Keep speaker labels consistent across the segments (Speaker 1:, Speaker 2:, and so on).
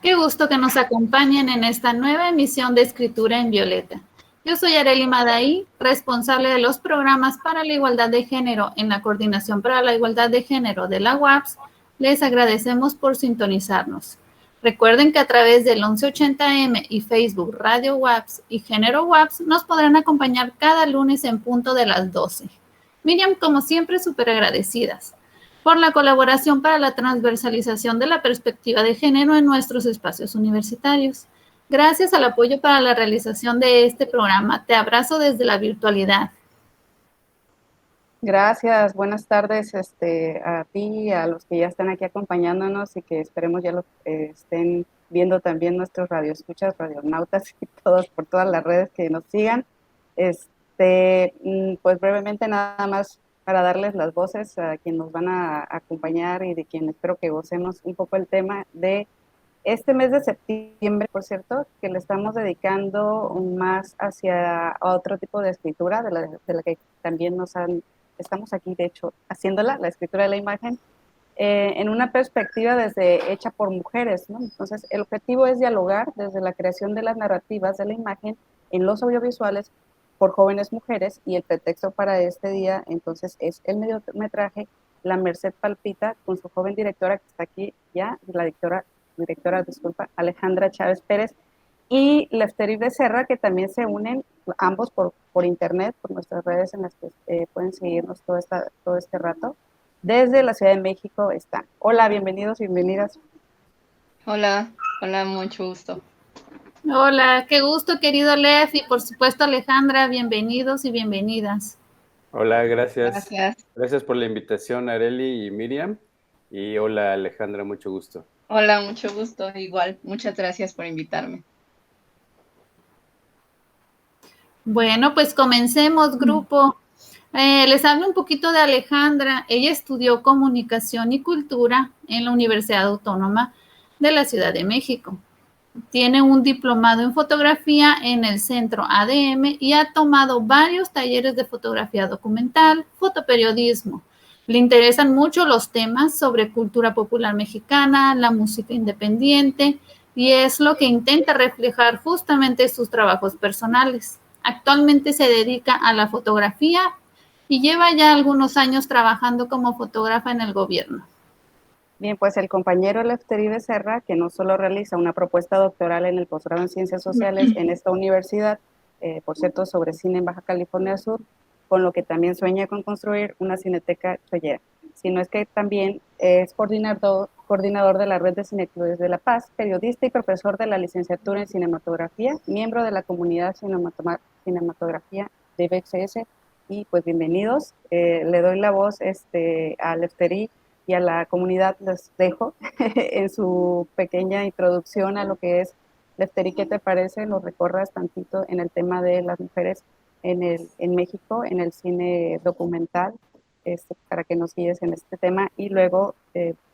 Speaker 1: Qué gusto que nos acompañen en esta nueva emisión de Escritura en Violeta. Yo soy Arely Madaí, responsable de los programas para la igualdad de género en la Coordinación para la Igualdad de Género de la UAPS. Les agradecemos por sintonizarnos. Recuerden que a través del 1180M y Facebook Radio UAPS y Género UAPS nos podrán acompañar cada lunes en punto de las 12. Miriam, como siempre, súper agradecidas por la colaboración para la transversalización de la perspectiva de género en nuestros espacios universitarios. Gracias al apoyo para la realización de este programa, te abrazo desde la virtualidad.
Speaker 2: Gracias, buenas tardes a ti, a los que ya están aquí acompañándonos y que esperemos ya los estén viendo también nuestros radioescuchas, radionautas y todos por todas las redes que nos sigan. Pues brevemente nada más para darles las voces a quienes nos van a acompañar y de quien espero que gocemos un poco el tema de este mes de septiembre, por cierto, que le estamos dedicando más hacia otro tipo de escritura, de la que también estamos aquí, de hecho, haciéndola, la escritura de la imagen, en una perspectiva hecha por mujeres, ¿no? Entonces, el objetivo es dialogar desde la creación de las narrativas de la imagen en los audiovisuales por jóvenes mujeres, y el pretexto para este día, entonces, es el mediometraje La Merced Palpita, con su joven directora, que está aquí ya, la directora, Alejandra Chávez Pérez, y Lefteri Becerra, que también se unen ambos por internet, por nuestras redes en las que pueden seguirnos todo este rato. Desde la Ciudad de México están. Hola, bienvenidos y bienvenidas.
Speaker 3: Hola, mucho gusto.
Speaker 1: Hola, qué gusto, querido Lef, y por supuesto Alejandra, bienvenidos y bienvenidas.
Speaker 4: Hola, gracias. Gracias por la invitación, Arely y Miriam. Y hola, Alejandra, mucho gusto.
Speaker 3: Hola, mucho gusto, igual. Muchas gracias por invitarme.
Speaker 1: Bueno, pues comencemos, grupo. Les hablo un poquito de Alejandra. Ella estudió Comunicación y Cultura en la Universidad Autónoma de la Ciudad de México. Tiene un diplomado en fotografía en el Centro ADM y ha tomado varios talleres de fotografía documental, fotoperiodismo. Le interesan mucho los temas sobre cultura popular mexicana, la música independiente, y es lo que intenta reflejar justamente sus trabajos personales. Actualmente se dedica a la fotografía y lleva ya algunos años trabajando como fotógrafa en el gobierno.
Speaker 2: Bien, pues el compañero Lefteri Becerra, que no solo realiza una propuesta doctoral en el posgrado en Ciencias Sociales en esta universidad, por cierto, sobre cine en Baja California Sur, con lo que también sueña con construir una cineteca chollera, sino es que también es coordinador de la Red de Cineclubes de La Paz, periodista y profesor de la licenciatura en cinematografía, miembro de la comunidad cinematografía de BXS, y pues bienvenidos. Le doy la voz a Lefteri y a la comunidad. Les dejo en su pequeña introducción a lo que es Lefteri. ¿Qué te parece? Nos recorras tantito en el tema de las mujeres en México, en el cine documental, para que nos guíes en este tema, y luego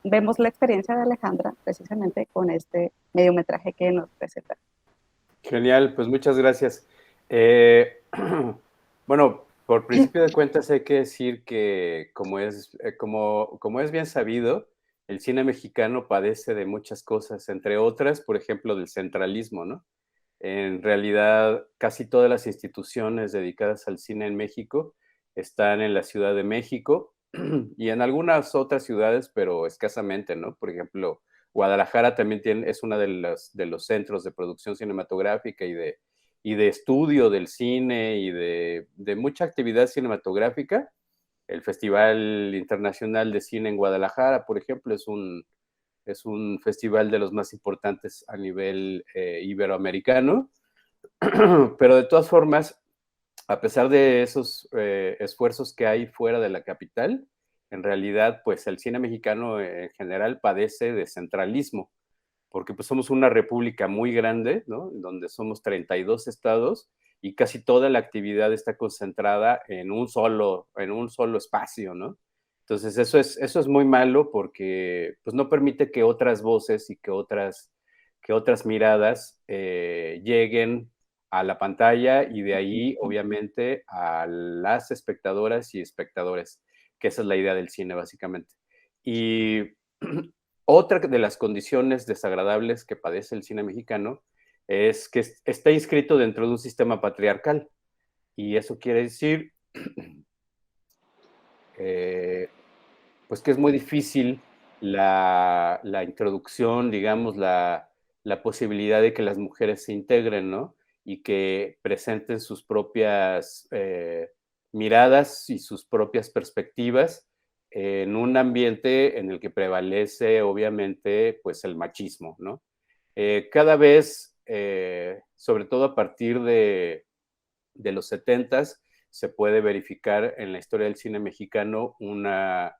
Speaker 2: vemos la experiencia de Alejandra precisamente con este mediometraje que nos presenta.
Speaker 4: Genial, pues muchas gracias. Bueno, por principio de cuentas hay que decir que como es bien sabido, el cine mexicano padece de muchas cosas, entre otras, por ejemplo, del centralismo, ¿no? En realidad, casi todas las instituciones dedicadas al cine en México están en la Ciudad de México y en algunas otras ciudades, pero escasamente, ¿no? Por ejemplo, Guadalajara también es uno de los centros de producción cinematográfica y de estudio del cine y de mucha actividad cinematográfica. El Festival Internacional de Cine en Guadalajara, por ejemplo, es un festival de los más importantes a nivel iberoamericano, pero de todas formas, a pesar de esos esfuerzos que hay fuera de la capital, en realidad, pues el cine mexicano en general padece de centralismo, porque pues somos una república muy grande, ¿no? Donde somos 32 estados y casi toda la actividad está concentrada en un solo espacio, ¿no? Entonces eso es muy malo porque pues no permite que otras voces y que otras miradas lleguen a la pantalla y de ahí obviamente a las espectadoras y espectadores, que esa es la idea del cine básicamente. Y Otra de las condiciones desagradables que padece el cine mexicano es que está inscrito dentro de un sistema patriarcal. Y eso quiere decir pues que es muy difícil la introducción, digamos, la posibilidad de que las mujeres se integren, ¿no? Y que presenten sus propias miradas y sus propias perspectivas en un ambiente en el que prevalece, obviamente, pues el machismo, ¿no? Cada vez, sobre todo a partir de los 70s, se puede verificar en la historia del cine mexicano una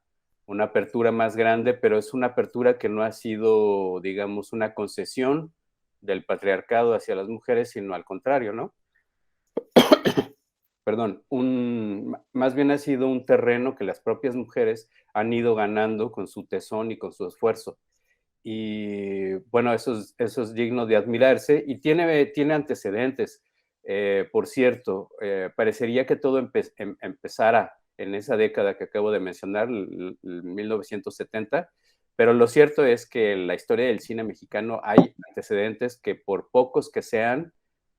Speaker 4: apertura más grande, pero es una apertura que no ha sido, digamos, una concesión del patriarcado hacia las mujeres, sino al contrario, ¿no? Perdón, más bien ha sido un terreno que las propias mujeres han ido ganando con su tesón y con su esfuerzo. Y bueno, eso es digno de admirarse y tiene antecedentes. Por cierto, parecería que todo empezara en esa década que acabo de mencionar, 1970, pero lo cierto es que en la historia del cine mexicano hay antecedentes que por pocos que sean,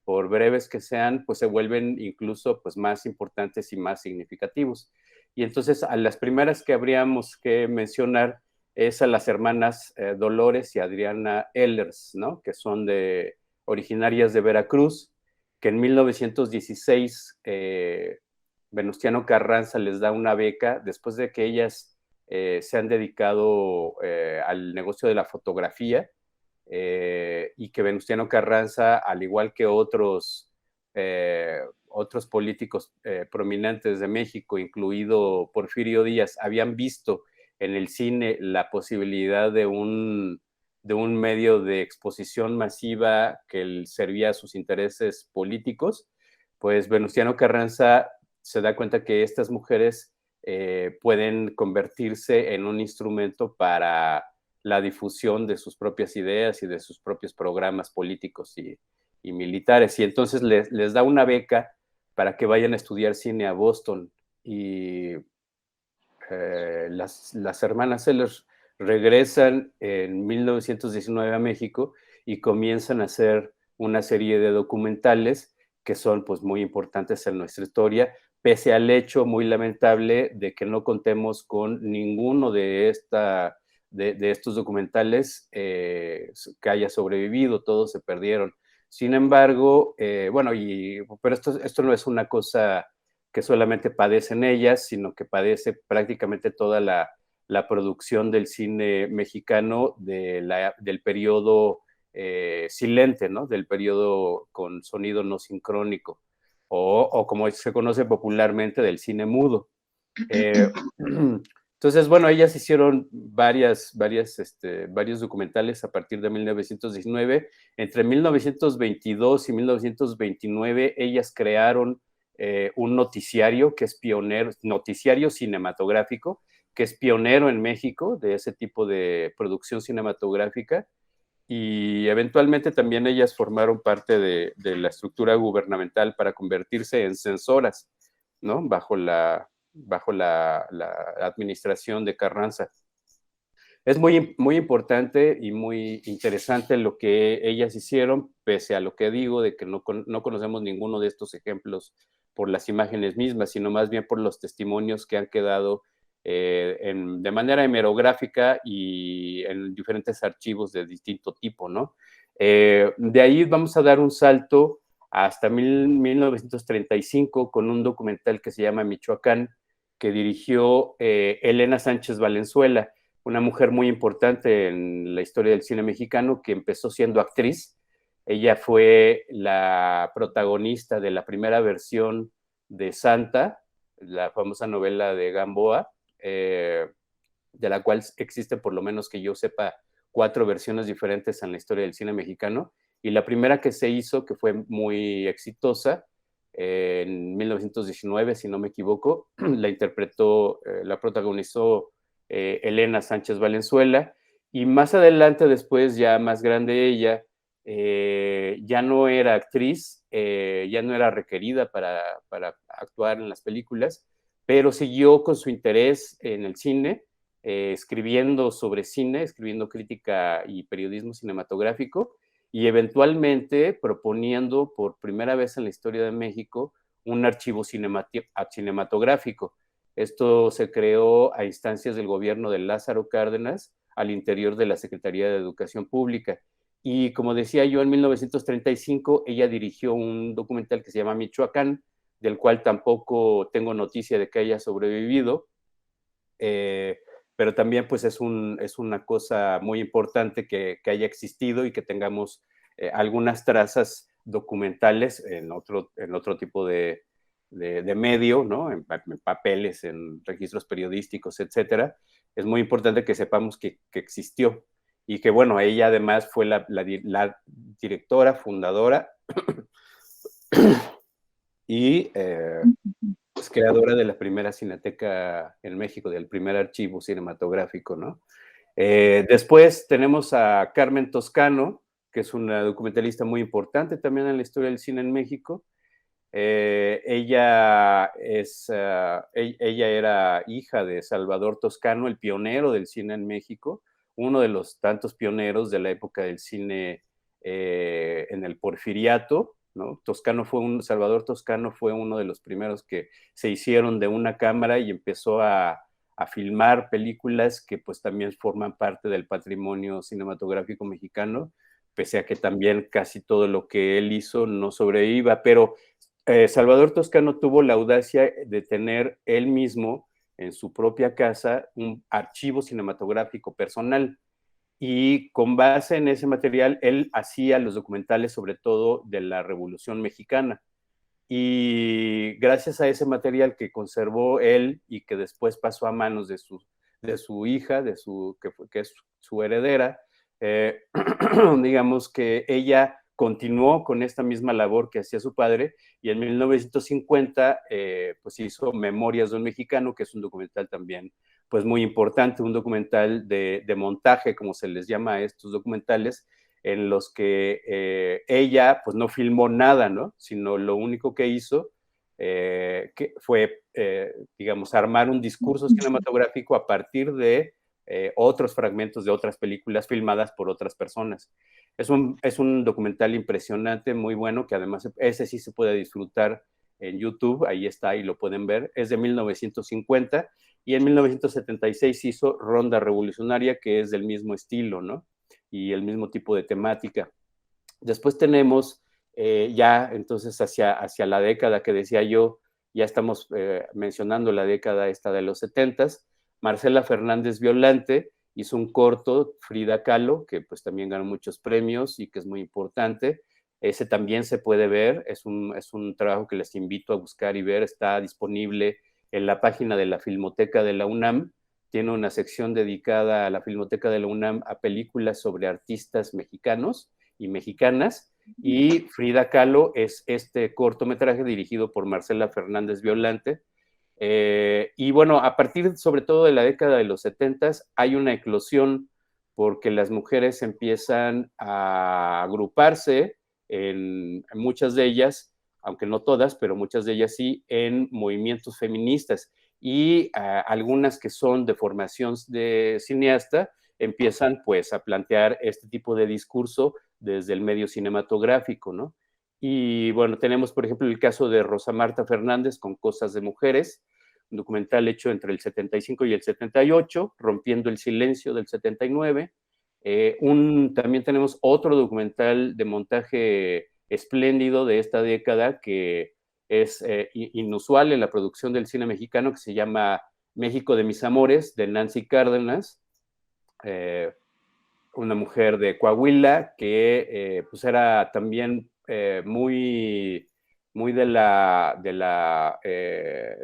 Speaker 4: por breves que sean, pues se vuelven incluso pues, más importantes y más significativos. Y entonces a las primeras que habríamos que mencionar es a las hermanas Dolores y Adriana Ehlers, ¿no? Que son originarias de Veracruz, que en 1916 Venustiano Carranza les da una beca después de que ellas se han dedicado al negocio de la fotografía y que Venustiano Carranza, al igual que otros políticos prominentes de México, incluido Porfirio Díaz, habían visto en el cine la posibilidad de un medio de exposición masiva que servía a sus intereses políticos, pues Venustiano Carranza se da cuenta que estas mujeres pueden convertirse en un instrumento para la difusión de sus propias ideas y de sus propios programas políticos y militares. Y entonces les da una beca para que vayan a estudiar cine a Boston. Y las hermanas Ehlers regresan en 1919 a México y comienzan a hacer una serie de documentales que son pues muy importantes en nuestra historia, pese al hecho muy lamentable de que no contemos con ninguno de estos documentales que haya sobrevivido, todos se perdieron. Sin embargo, bueno, pero esto no es una cosa que solamente padecen ellas, sino que padece prácticamente toda la producción del cine mexicano del periodo silente, ¿no? Del periodo con sonido no sincrónico, o como se conoce popularmente, del cine mudo. Entonces, bueno, ellas hicieron varios documentales a partir de 1919. Entre 1922 y 1929, ellas crearon un noticiario que es pionero, noticiario cinematográfico, que es pionero en México de ese tipo de producción cinematográfica. Y eventualmente también ellas formaron parte de la estructura gubernamental para convertirse en censoras, ¿no? Bajo la administración de Carranza. Es muy, muy importante y muy interesante lo que ellas hicieron, pese a lo que digo de que no conocemos ninguno de estos ejemplos por las imágenes mismas, sino más bien por los testimonios que han quedado de manera hemerográfica y en diferentes archivos de distinto tipo, ¿no? De ahí vamos a dar un salto hasta 1935 con un documental que se llama Michoacán, que dirigió Elena Sánchez Valenzuela, una mujer muy importante en la historia del cine mexicano, que empezó siendo actriz. Ella fue la protagonista de la primera versión de Santa, la famosa novela de Gamboa, de la cual existen, por lo menos que yo sepa, 4 versiones diferentes en la historia del cine mexicano. Y la primera que se hizo, que fue muy exitosa, en 1919, si no me equivoco, la protagonizó Elena Sánchez Valenzuela, y más adelante, después, ya más grande ella, ya no era actriz, ya no era requerida para actuar en las películas, pero siguió con su interés en el cine escribiendo sobre cine, escribiendo crítica y periodismo cinematográfico, y eventualmente proponiendo por primera vez en la historia de México un archivo cinematográfico. Esto se creó a instancias del gobierno de Lázaro Cárdenas al interior de la Secretaría de Educación Pública. Y como decía yo, en 1935 ella dirigió un documental que se llama Michoacán, del cual tampoco tengo noticia de que haya sobrevivido, pero también pues es una cosa muy importante que haya existido y que tengamos algunas trazas documentales en otro tipo de medio, ¿no? En papeles, en registros periodísticos, etcétera. Es muy importante que sepamos que existió y que, bueno, ella además fue la directora, fundadora y pues, creadora de la primera cineteca en México, del primer archivo cinematográfico, ¿no? Después tenemos a Carmen Toscano, que es una documentalista muy importante también en la historia del cine en México. Ella era hija de Salvador Toscano, el pionero del cine en México, uno de los tantos pioneros de la época del cine en el Porfiriato, ¿no? Salvador Toscano fue uno de los primeros que se hicieron de una cámara y empezó a filmar películas que pues también forman parte del patrimonio cinematográfico mexicano, pese a que también casi todo lo que él hizo no sobreviva, pero Salvador Toscano tuvo la audacia de tener él mismo en su propia casa un archivo cinematográfico personal, y con base en ese material él hacía los documentales sobre todo de la Revolución Mexicana, y gracias a ese material que conservó él y que después pasó a manos de su hija, que es su heredera, digamos que ella continuó con esta misma labor que hacía su padre, y en 1950 pues hizo Memorias de un Mexicano, que es un documental también pues muy importante, un documental de montaje, como se les llama a estos documentales, en los que ella pues no filmó nada, ¿no? Sino lo único que hizo que fue, digamos, armar un discurso cinematográfico a partir de otros fragmentos de otras películas filmadas por otras personas. Es un documental impresionante, muy bueno, que además ese sí se puede disfrutar en YouTube, ahí está y lo pueden ver. Es de 1950 y en 1976 hizo Ronda Revolucionaria, que es del mismo estilo, ¿no? Y el mismo tipo de temática. Después tenemos ya entonces hacia la década que decía yo, ya estamos mencionando la década esta de los 70s, Marcela Fernández Violante hizo un corto, Frida Kahlo, que pues también ganó muchos premios y que es muy importante. Ese también se puede ver, es un trabajo que les invito a buscar y ver, está disponible en la página de la Filmoteca de la UNAM. Tiene una sección dedicada a la Filmoteca de la UNAM a películas sobre artistas mexicanos y mexicanas, y Frida Kahlo es este cortometraje dirigido por Marcela Fernández Violante. Y bueno, a partir sobre todo de la década de los 70s hay una eclosión porque las mujeres empiezan a agruparse en muchas de ellas, aunque no todas, pero muchas de ellas sí, en movimientos feministas, y algunas que son de formación de cineasta empiezan pues a plantear este tipo de discurso desde el medio cinematográfico, ¿no? Y bueno, tenemos por ejemplo el caso de Rosa Marta Fernández con Cosas de Mujeres, un documental hecho entre el 75 y el 78, Rompiendo el Silencio del 79. También tenemos otro documental de montaje espléndido de esta década que es inusual en la producción del cine mexicano, que se llama México de mis amores, de Nancy Cárdenas, una mujer de Coahuila que pues era también muy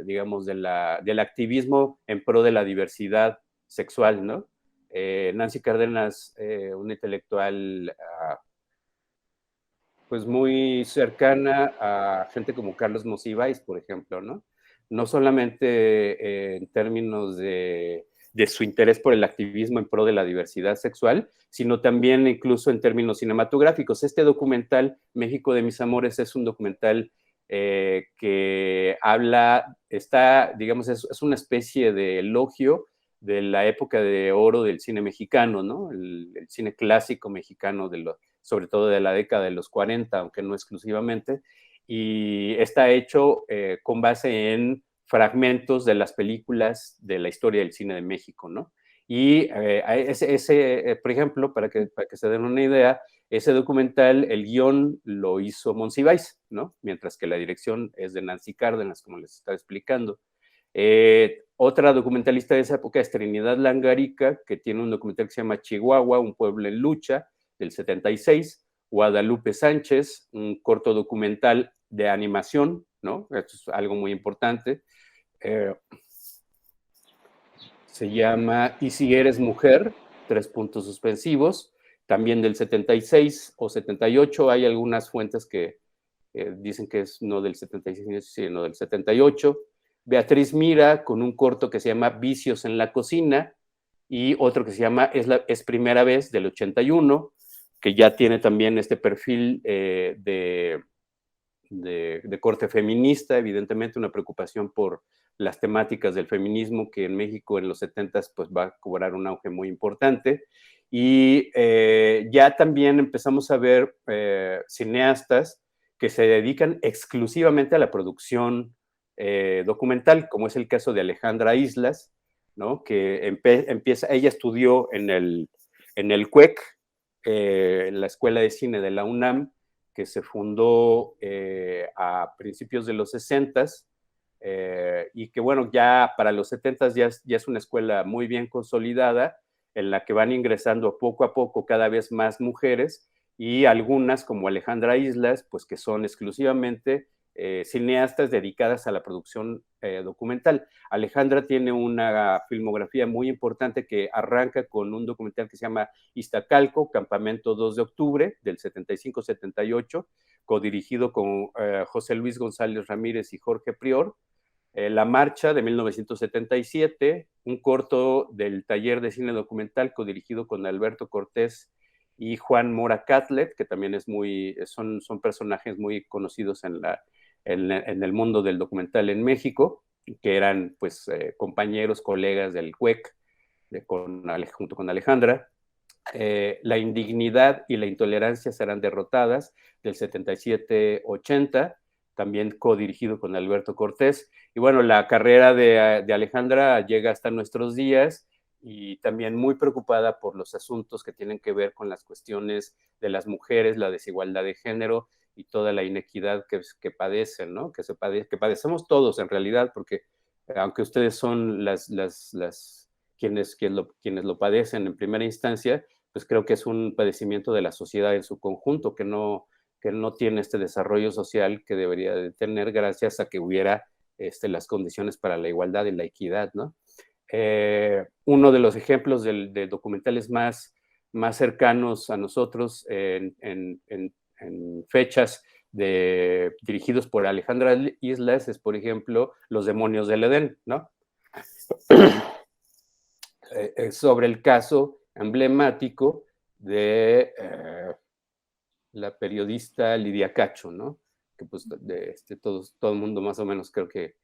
Speaker 4: digamos, del activismo en pro de la diversidad sexual, ¿no? Nancy Cárdenas, una intelectual pues muy cercana a gente como Carlos Monsiváis, por ejemplo, ¿no? No solamente en términos de su interés por el activismo en pro de la diversidad sexual, sino también incluso en términos cinematográficos. Este documental, México de mis amores, es un documental que habla, digamos, es una especie de elogio de la época de oro del cine mexicano, ¿no? El cine clásico mexicano, sobre todo de la década de los 40, aunque no exclusivamente, y está hecho con base en fragmentos de las películas de la historia del cine de México, ¿no? Y por ejemplo, para que se den una idea, ese documental, el guión lo hizo Monsiváis, ¿no? Mientras que la dirección es de Nancy Cárdenas, como les estaba explicando. Otra documentalista de esa época es Trinidad Langarica, que tiene un documental que se llama Chihuahua, un pueblo en lucha, del 76. Guadalupe Sánchez, un corto documental de animación, ¿no? Esto es algo muy importante. Se llama ¿Y si eres mujer? 3 puntos suspensivos, también del 76 o 78. Hay algunas fuentes que dicen que es no del 76, sino del 78. Beatriz Mira, con un corto que se llama Vicios en la cocina, y otro que se llama Es primera vez, del 81, que ya tiene también este perfil de corte feminista, evidentemente una preocupación por las temáticas del feminismo, que en México en los 70s pues va a cobrar un auge muy importante. Y ya también empezamos a ver cineastas que se dedican exclusivamente a la producción documental, como es el caso de Alejandra Islas, ¿no? Que ella estudió en el CUEC, la Escuela de Cine de la UNAM, que se fundó a principios de los 60s, y que bueno, ya para los 70s ya es una escuela muy bien consolidada, en la que van ingresando poco a poco cada vez más mujeres, y algunas como Alejandra Islas, pues que son exclusivamente cineastas dedicadas a la producción documental. Alejandra tiene una filmografía muy importante que arranca con un documental que se llama Iztacalco, Campamento 2 de octubre, del 75-78, codirigido con José Luis González Ramírez y Jorge Prior. La Marcha, de 1977, un corto del Taller de Cine Documental codirigido con Alberto Cortés y Juan Mora Catlet, que también son personajes muy conocidos en el mundo del documental en México, que eran pues compañeros, colegas del CUEC, junto con Alejandra. La indignidad y la intolerancia serán derrotadas, del 77-80, también codirigido con Alberto Cortés. Y bueno, la carrera de Alejandra llega hasta nuestros días, y también muy preocupada por los asuntos que tienen que ver con las cuestiones de las mujeres, la desigualdad de género y toda la inequidad que padecen, ¿no? Que padecemos todos en realidad, porque aunque ustedes son quienes lo padecen en primera instancia, pues creo que es un padecimiento de la sociedad en su conjunto, que no tiene este desarrollo social que debería de tener gracias a que hubiera las condiciones para la igualdad y la equidad, ¿no? Uno de los ejemplos de documentales más cercanos a nosotros en fechas dirigidos por Alejandra Islas es, por ejemplo, Los demonios del Edén, ¿no? Sobre el caso emblemático de la periodista Lidia Cacho, ¿no? Que pues todo el mundo más o menos creo que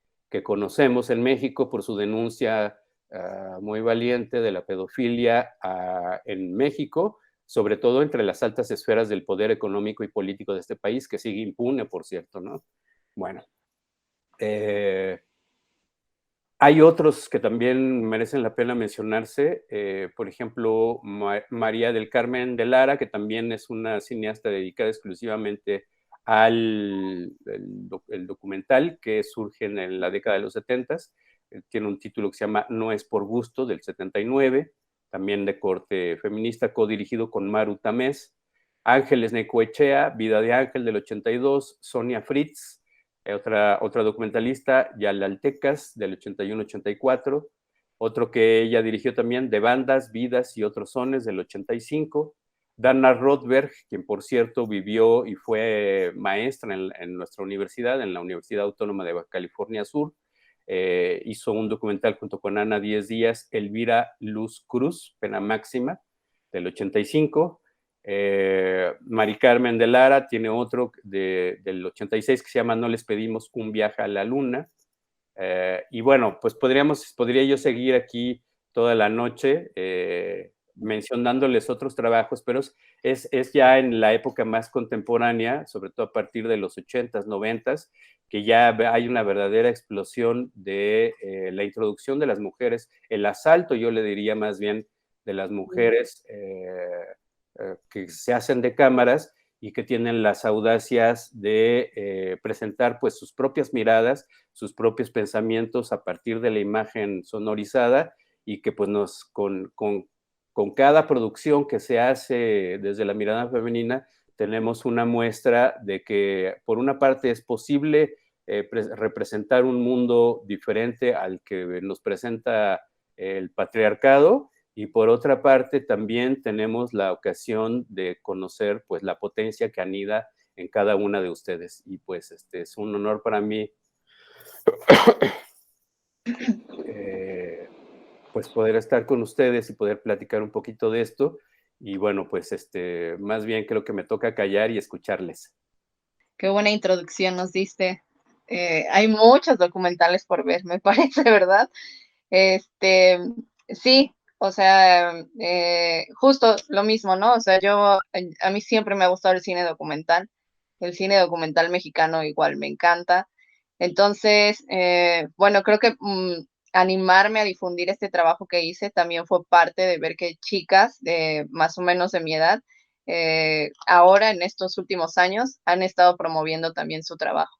Speaker 4: conocemos en México por su denuncia muy valiente de la pedofilia en México, sobre todo entre las altas esferas del poder económico y político de este país, que sigue impune, por cierto, ¿no? Bueno, hay otros que también merecen la pena mencionarse, por ejemplo, María del Carmen de Lara, que también es una cineasta dedicada exclusivamente al el documental, que surge en la década de los 70s. Tiene un título que se llama No es por gusto, del 79, también de corte feminista, codirigido con Maru Tamés. Ángeles Necoechea, Vida de Ángel, del 82, Sonia Fritz, otra documentalista, Yalaltecas, del 81-84, otro que ella dirigió también, De bandas, vidas y otros sones, del 85, Dana Rothberg, quien por cierto vivió y fue maestra en nuestra universidad, en la Universidad Autónoma de Baja California Sur, hizo un documental junto con Ana Díez Díaz, Elvira Luz Cruz, Pena Máxima, del 85, Mari Carmen de Lara tiene otro del 86 que se llama No les pedimos un viaje a la luna, y bueno, pues podría yo seguir aquí toda la noche mencionándoles otros trabajos, pero es ya en la época más contemporánea, sobre todo a partir de los 80s, 90s, que ya hay una verdadera explosión de la introducción de las mujeres, el asalto, yo le diría más bien, de las mujeres que se hacen de cámaras y que tienen las audacias de presentar pues sus propias miradas, sus propios pensamientos a partir de la imagen sonorizada y que pues con cada producción que se hace desde la mirada femenina tenemos una muestra de que por una parte es posible representar un mundo diferente al que nos presenta el patriarcado, y por otra parte también tenemos la ocasión de conocer pues la potencia que anida en cada una de ustedes, y pues es un honor para mí pues poder estar con ustedes y poder platicar un poquito de esto, y bueno, pues más bien creo que me toca callar y escucharles.
Speaker 3: Qué buena introducción nos diste. Hay muchos documentales por ver, me parece, ¿verdad? Sí, o sea, justo lo mismo, ¿no? O sea, a mí siempre me ha gustado el cine documental mexicano igual me encanta. Entonces, bueno, creo que animarme a difundir este trabajo que hice también fue parte de ver que chicas de más o menos de mi edad, ahora en estos últimos años han estado promoviendo también su trabajo.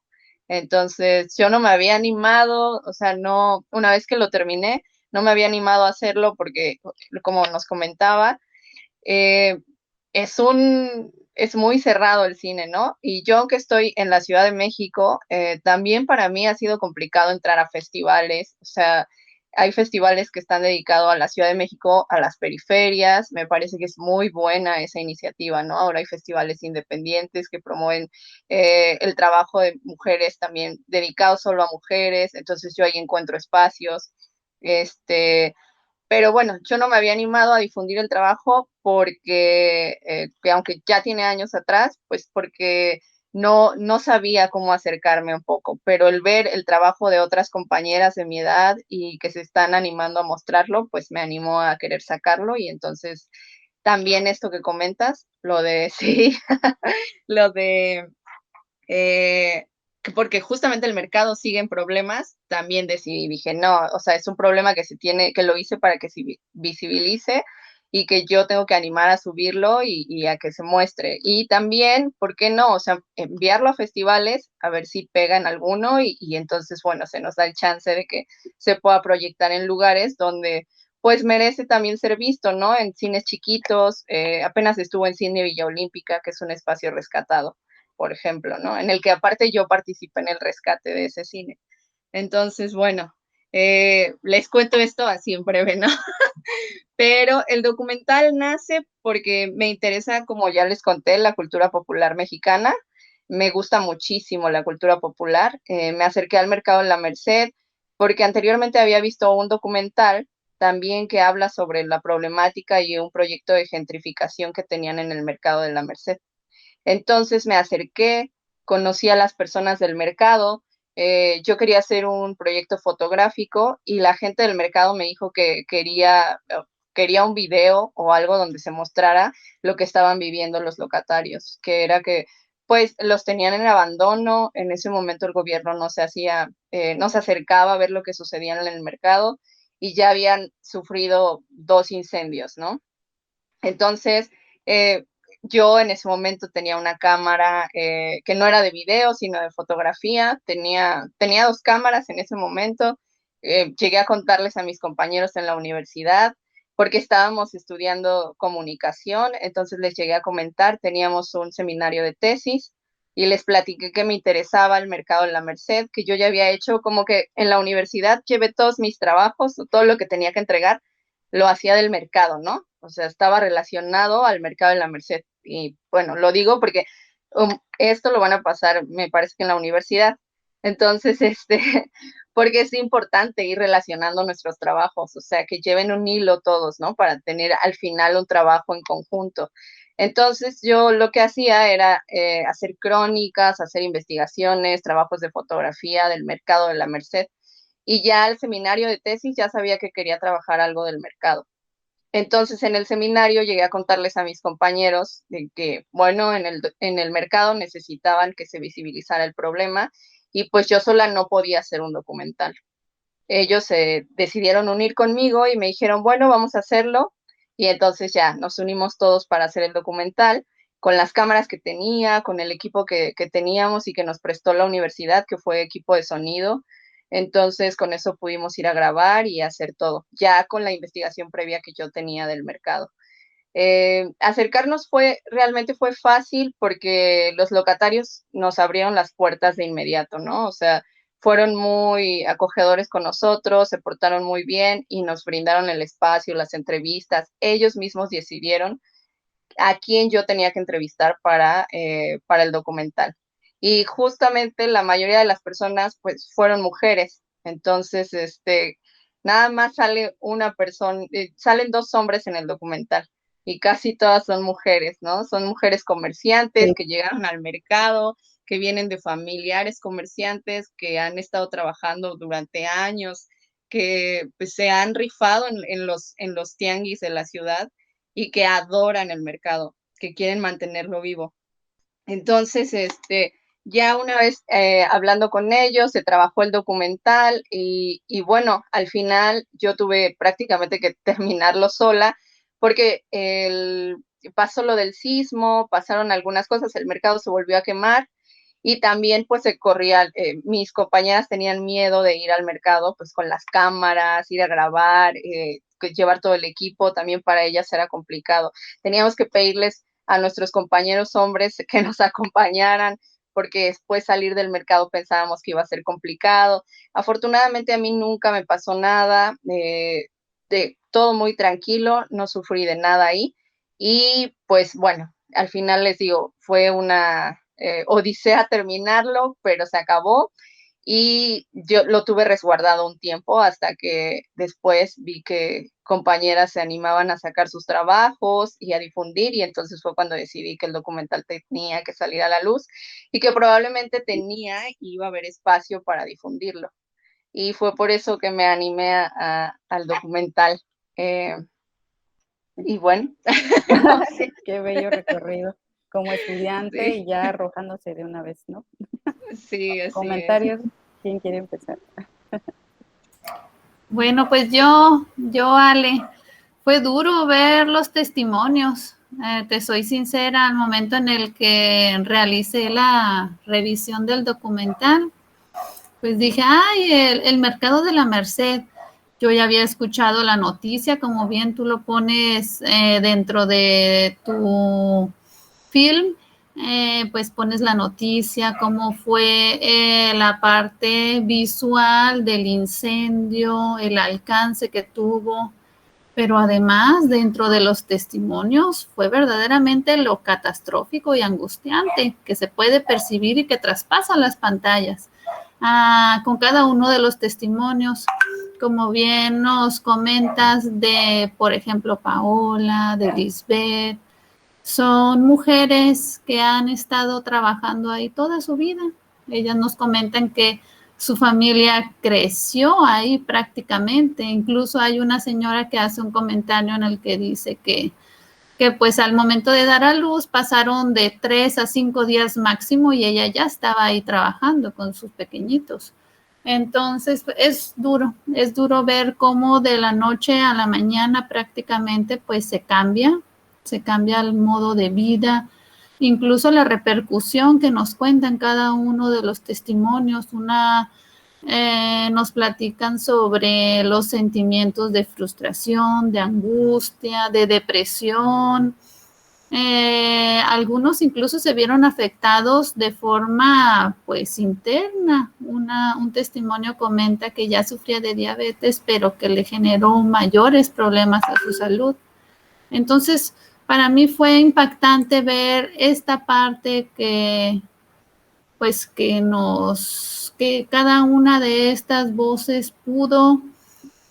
Speaker 3: Entonces, yo no me había animado, o sea, no, una vez que lo terminé, no me había animado a hacerlo porque, como nos comentaba, eh, es muy cerrado el cine, ¿no? Y yo que estoy en la Ciudad de México, también para mí ha sido complicado entrar a festivales, o sea, hay festivales que están dedicados a la Ciudad de México, a las periferias, me parece que es muy buena esa iniciativa, ¿no? Ahora hay festivales independientes que promueven el trabajo de mujeres también dedicados solo a mujeres, entonces yo ahí encuentro espacios, pero bueno, yo no me había animado a difundir el trabajo porque, que aunque ya tiene años atrás, pues porque no sabía cómo acercarme un poco, pero el ver el trabajo de otras compañeras de mi edad y que se están animando a mostrarlo, pues me animó a querer sacarlo, y entonces también esto que comentas, lo de, sí, lo de eh, porque justamente el mercado sigue en problemas, también decidí, dije, no, o sea, es un problema que se tiene, que lo hice para que se visibilice y que yo tengo que animar a subirlo y a que se muestre. Y también, ¿por qué no? O sea, enviarlo a festivales a ver si pegan alguno y entonces, bueno, se nos da el chance de que se pueda proyectar en lugares donde pues merece también ser visto, ¿no? En cines chiquitos, apenas estuvo en Cine Villa Olímpica, que es un espacio rescatado, por ejemplo, ¿no? En el que aparte yo participé en el rescate de ese cine. Entonces, bueno, les cuento esto así en breve, ¿no? Pero el documental nace porque me interesa, como ya les conté, la cultura popular mexicana. Me gusta muchísimo la cultura popular. Me acerqué al mercado en la Merced porque anteriormente había visto un documental también que habla sobre la problemática y un proyecto de gentrificación que tenían en el mercado de la Merced. Entonces me acerqué, conocí a las personas del mercado, yo quería hacer un proyecto fotográfico y la gente del mercado me dijo que quería un video o algo donde se mostrara lo que estaban viviendo los locatarios, que era que pues los tenían en abandono, en ese momento el gobierno no se acercaba a ver lo que sucedía en el mercado y ya habían sufrido 2 incendios, ¿no? Entonces, eh, yo en ese momento tenía una cámara que no era de video, sino de fotografía. Tenía 2 cámaras en ese momento. Llegué a contarles a mis compañeros en la universidad porque estábamos estudiando comunicación. Entonces les llegué a comentar, teníamos un seminario de tesis y les platiqué que me interesaba el mercado en la Merced, que yo ya había hecho como que en la universidad llevé todos mis trabajos, todo lo que tenía que entregar lo hacía del mercado, ¿no? O sea, estaba relacionado al mercado de la Merced. Y bueno, lo digo porque esto lo van a pasar, me parece que en la universidad. Entonces, porque es importante ir relacionando nuestros trabajos, o sea, que lleven un hilo todos, ¿no? Para tener al final un trabajo en conjunto. Entonces, yo lo que hacía era hacer crónicas, hacer investigaciones, trabajos de fotografía del mercado de la Merced. y ya al seminario de tesis ya sabía que quería trabajar algo del mercado. Entonces, en el seminario llegué a contarles a mis compañeros de que, bueno, en el mercado necesitaban que se visibilizara el problema y pues yo sola no podía hacer un documental. Ellos decidieron unir conmigo y me dijeron, bueno, vamos a hacerlo. Y entonces ya nos unimos todos para hacer el documental con las cámaras que tenía, con el equipo que teníamos y que nos prestó la universidad, que fue equipo de sonido. Entonces, con eso pudimos ir a grabar y hacer todo, ya con la investigación previa que yo tenía del mercado. Acercarnos realmente fue fácil porque los locatarios nos abrieron las puertas de inmediato, ¿no? O sea, fueron muy acogedores con nosotros, se portaron muy bien y nos brindaron el espacio, las entrevistas. Ellos mismos decidieron a quién yo tenía que entrevistar para el documental. Y justamente la mayoría de las personas pues fueron mujeres. Entonces, nada más sale una persona, salen 2 hombres en el documental y casi todas son mujeres, ¿no? Son mujeres comerciantes que llegaron al mercado, que vienen de familiares comerciantes, que han estado trabajando durante años, que pues, se han rifado en los tianguis de la ciudad y que adoran el mercado, que quieren mantenerlo vivo. Entonces, ya una vez hablando con ellos, se trabajó el documental y bueno, al final yo tuve prácticamente que terminarlo sola porque pasó lo del sismo, pasaron algunas cosas, el mercado se volvió a quemar y también pues se corría, mis compañeras tenían miedo de ir al mercado pues con las cámaras, ir a grabar, llevar todo el equipo, también para ellas era complicado. Teníamos que pedirles a nuestros compañeros hombres que nos acompañaran, porque después salir del mercado pensábamos que iba a ser complicado. Afortunadamente a mí nunca me pasó nada, de todo muy tranquilo, no sufrí de nada ahí. Y pues bueno, al final les digo, fue una odisea terminarlo, pero se acabó y yo lo tuve resguardado un tiempo hasta que después vi que compañeras se animaban a sacar sus trabajos y a difundir y entonces fue cuando decidí que el documental tenía que salir a la luz y que probablemente iba a haber espacio para difundirlo. Y fue por eso que me animé al documental. Y bueno.
Speaker 2: Qué bello recorrido. Como estudiante
Speaker 3: Sí.
Speaker 2: y ya arrojándose de una vez, ¿no?
Speaker 3: Sí, así
Speaker 2: Comentarios,
Speaker 3: es.
Speaker 2: ¿quién quiere empezar?
Speaker 1: Bueno, pues yo, Ale, fue duro ver los testimonios. Te soy sincera, al momento en el que realicé la revisión del documental, pues dije, ay, el mercado de la Merced. Yo ya había escuchado la noticia, como bien tú lo pones dentro de tu film, pues pones la noticia, cómo fue la parte visual del incendio, el alcance que tuvo, pero además dentro de los testimonios fue verdaderamente lo catastrófico y angustiante que se puede percibir y que traspasa las pantallas. Con cada uno de los testimonios, como bien nos comentas de, por ejemplo, Paola, de Lisbeth, son mujeres que han estado trabajando ahí toda su vida. Ellas nos comentan que su familia creció ahí prácticamente. Incluso hay una señora que hace un comentario en el que dice que pues al momento de dar a luz pasaron de 3 a 5 días máximo y ella ya estaba ahí trabajando con sus pequeñitos. Entonces es duro ver cómo de la noche a la mañana prácticamente pues se cambia el modo de vida, incluso la repercusión que nos cuentan cada uno de los testimonios. Nos platican sobre los sentimientos de frustración, de angustia, de depresión. Algunos incluso se vieron afectados de forma pues interna. Un testimonio comenta que ya sufría de diabetes, pero que le generó mayores problemas a su salud. Entonces, para mí fue impactante ver esta parte que cada una de estas voces pudo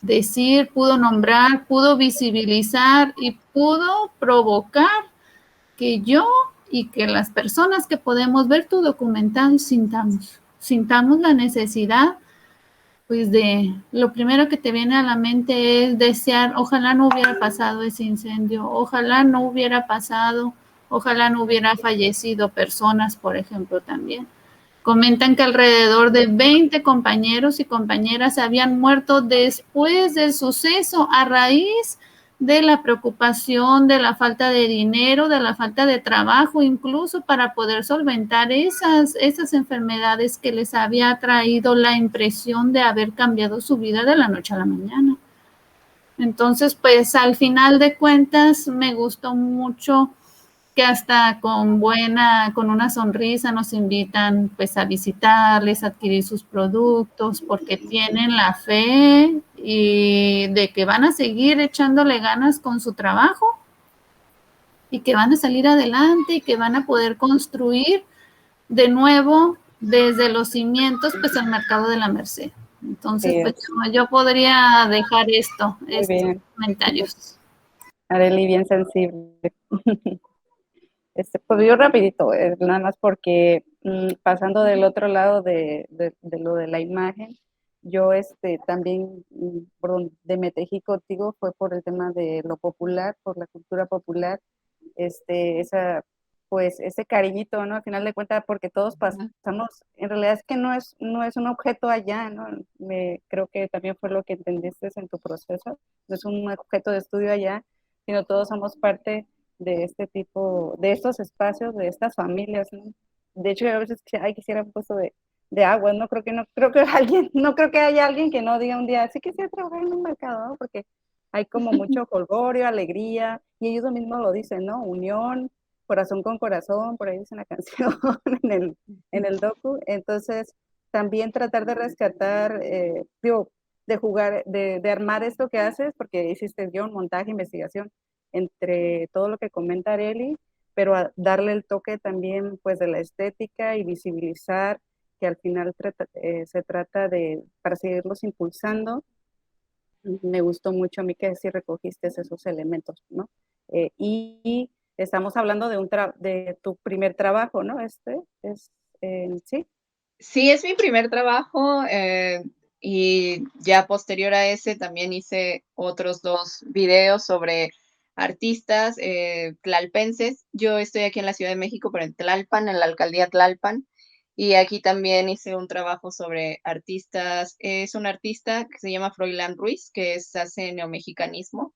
Speaker 1: decir, pudo nombrar, pudo visibilizar y pudo provocar que yo y que las personas que podemos ver tu documental sintamos la necesidad pues lo primero que te viene a la mente es desear, ojalá no hubiera pasado ese incendio, ojalá no hubiera pasado, ojalá no hubiera fallecido personas, por ejemplo, también. Comentan que alrededor de 20 compañeros y compañeras habían muerto después del suceso a raíz de la preocupación, de la falta de dinero, de la falta de trabajo, incluso para poder solventar esas enfermedades que les había traído la impresión de haber cambiado su vida de la noche a la mañana. Entonces, pues al final de cuentas me gustó mucho que hasta con una sonrisa nos invitan pues a visitarles, a adquirir sus productos, porque tienen la fe y de que van a seguir echándole ganas con su trabajo y que van a salir adelante y que van a poder construir de nuevo desde los cimientos pues el mercado de la Merced. Entonces, pues yo podría dejar estos comentarios.
Speaker 2: Arely, bien sensible. Pues yo rapidito, nada más porque pasando del otro lado de lo de la imagen, yo también de me tejí contigo fue por el tema de lo popular, por la cultura popular, pues ese cariñito, ¿no? Al final de cuentas, porque todos pasamos, en realidad es que no es un objeto allá, ¿no? Creo que también fue lo que entendiste en tu proceso, no es un objeto de estudio allá, sino todos somos parte de este tipo, de estos espacios, de estas familias, ¿no? De hecho, a veces quisiera un puesto de agua, no creo que haya alguien que no diga un día, sí quisiera trabajar en un mercado, ¿no? Porque hay como mucho jolgorio, alegría, y ellos mismos lo dicen, ¿no? Unión, corazón con corazón, por ahí dice una canción en el docu. Entonces, también tratar de rescatar, de jugar, de armar esto que haces, porque hiciste guión, montaje, investigación, entre todo lo que comenta Arely, pero a darle el toque también pues de la estética y visibilizar que al final se trata de, para seguirlos impulsando. Me gustó mucho a mí que sí recogiste esos elementos, ¿no? Y estamos hablando de tu primer trabajo, ¿no? ¿Sí?
Speaker 3: Sí, es mi primer trabajo y ya posterior a ese también hice otros 2 videos sobre artistas tlalpenses. Yo estoy aquí en la Ciudad de México, pero en Tlalpan, en la alcaldía Tlalpan, y aquí también hice un trabajo sobre artistas. Es un artista que se llama Froilán Ruiz, que hace neomexicanismo,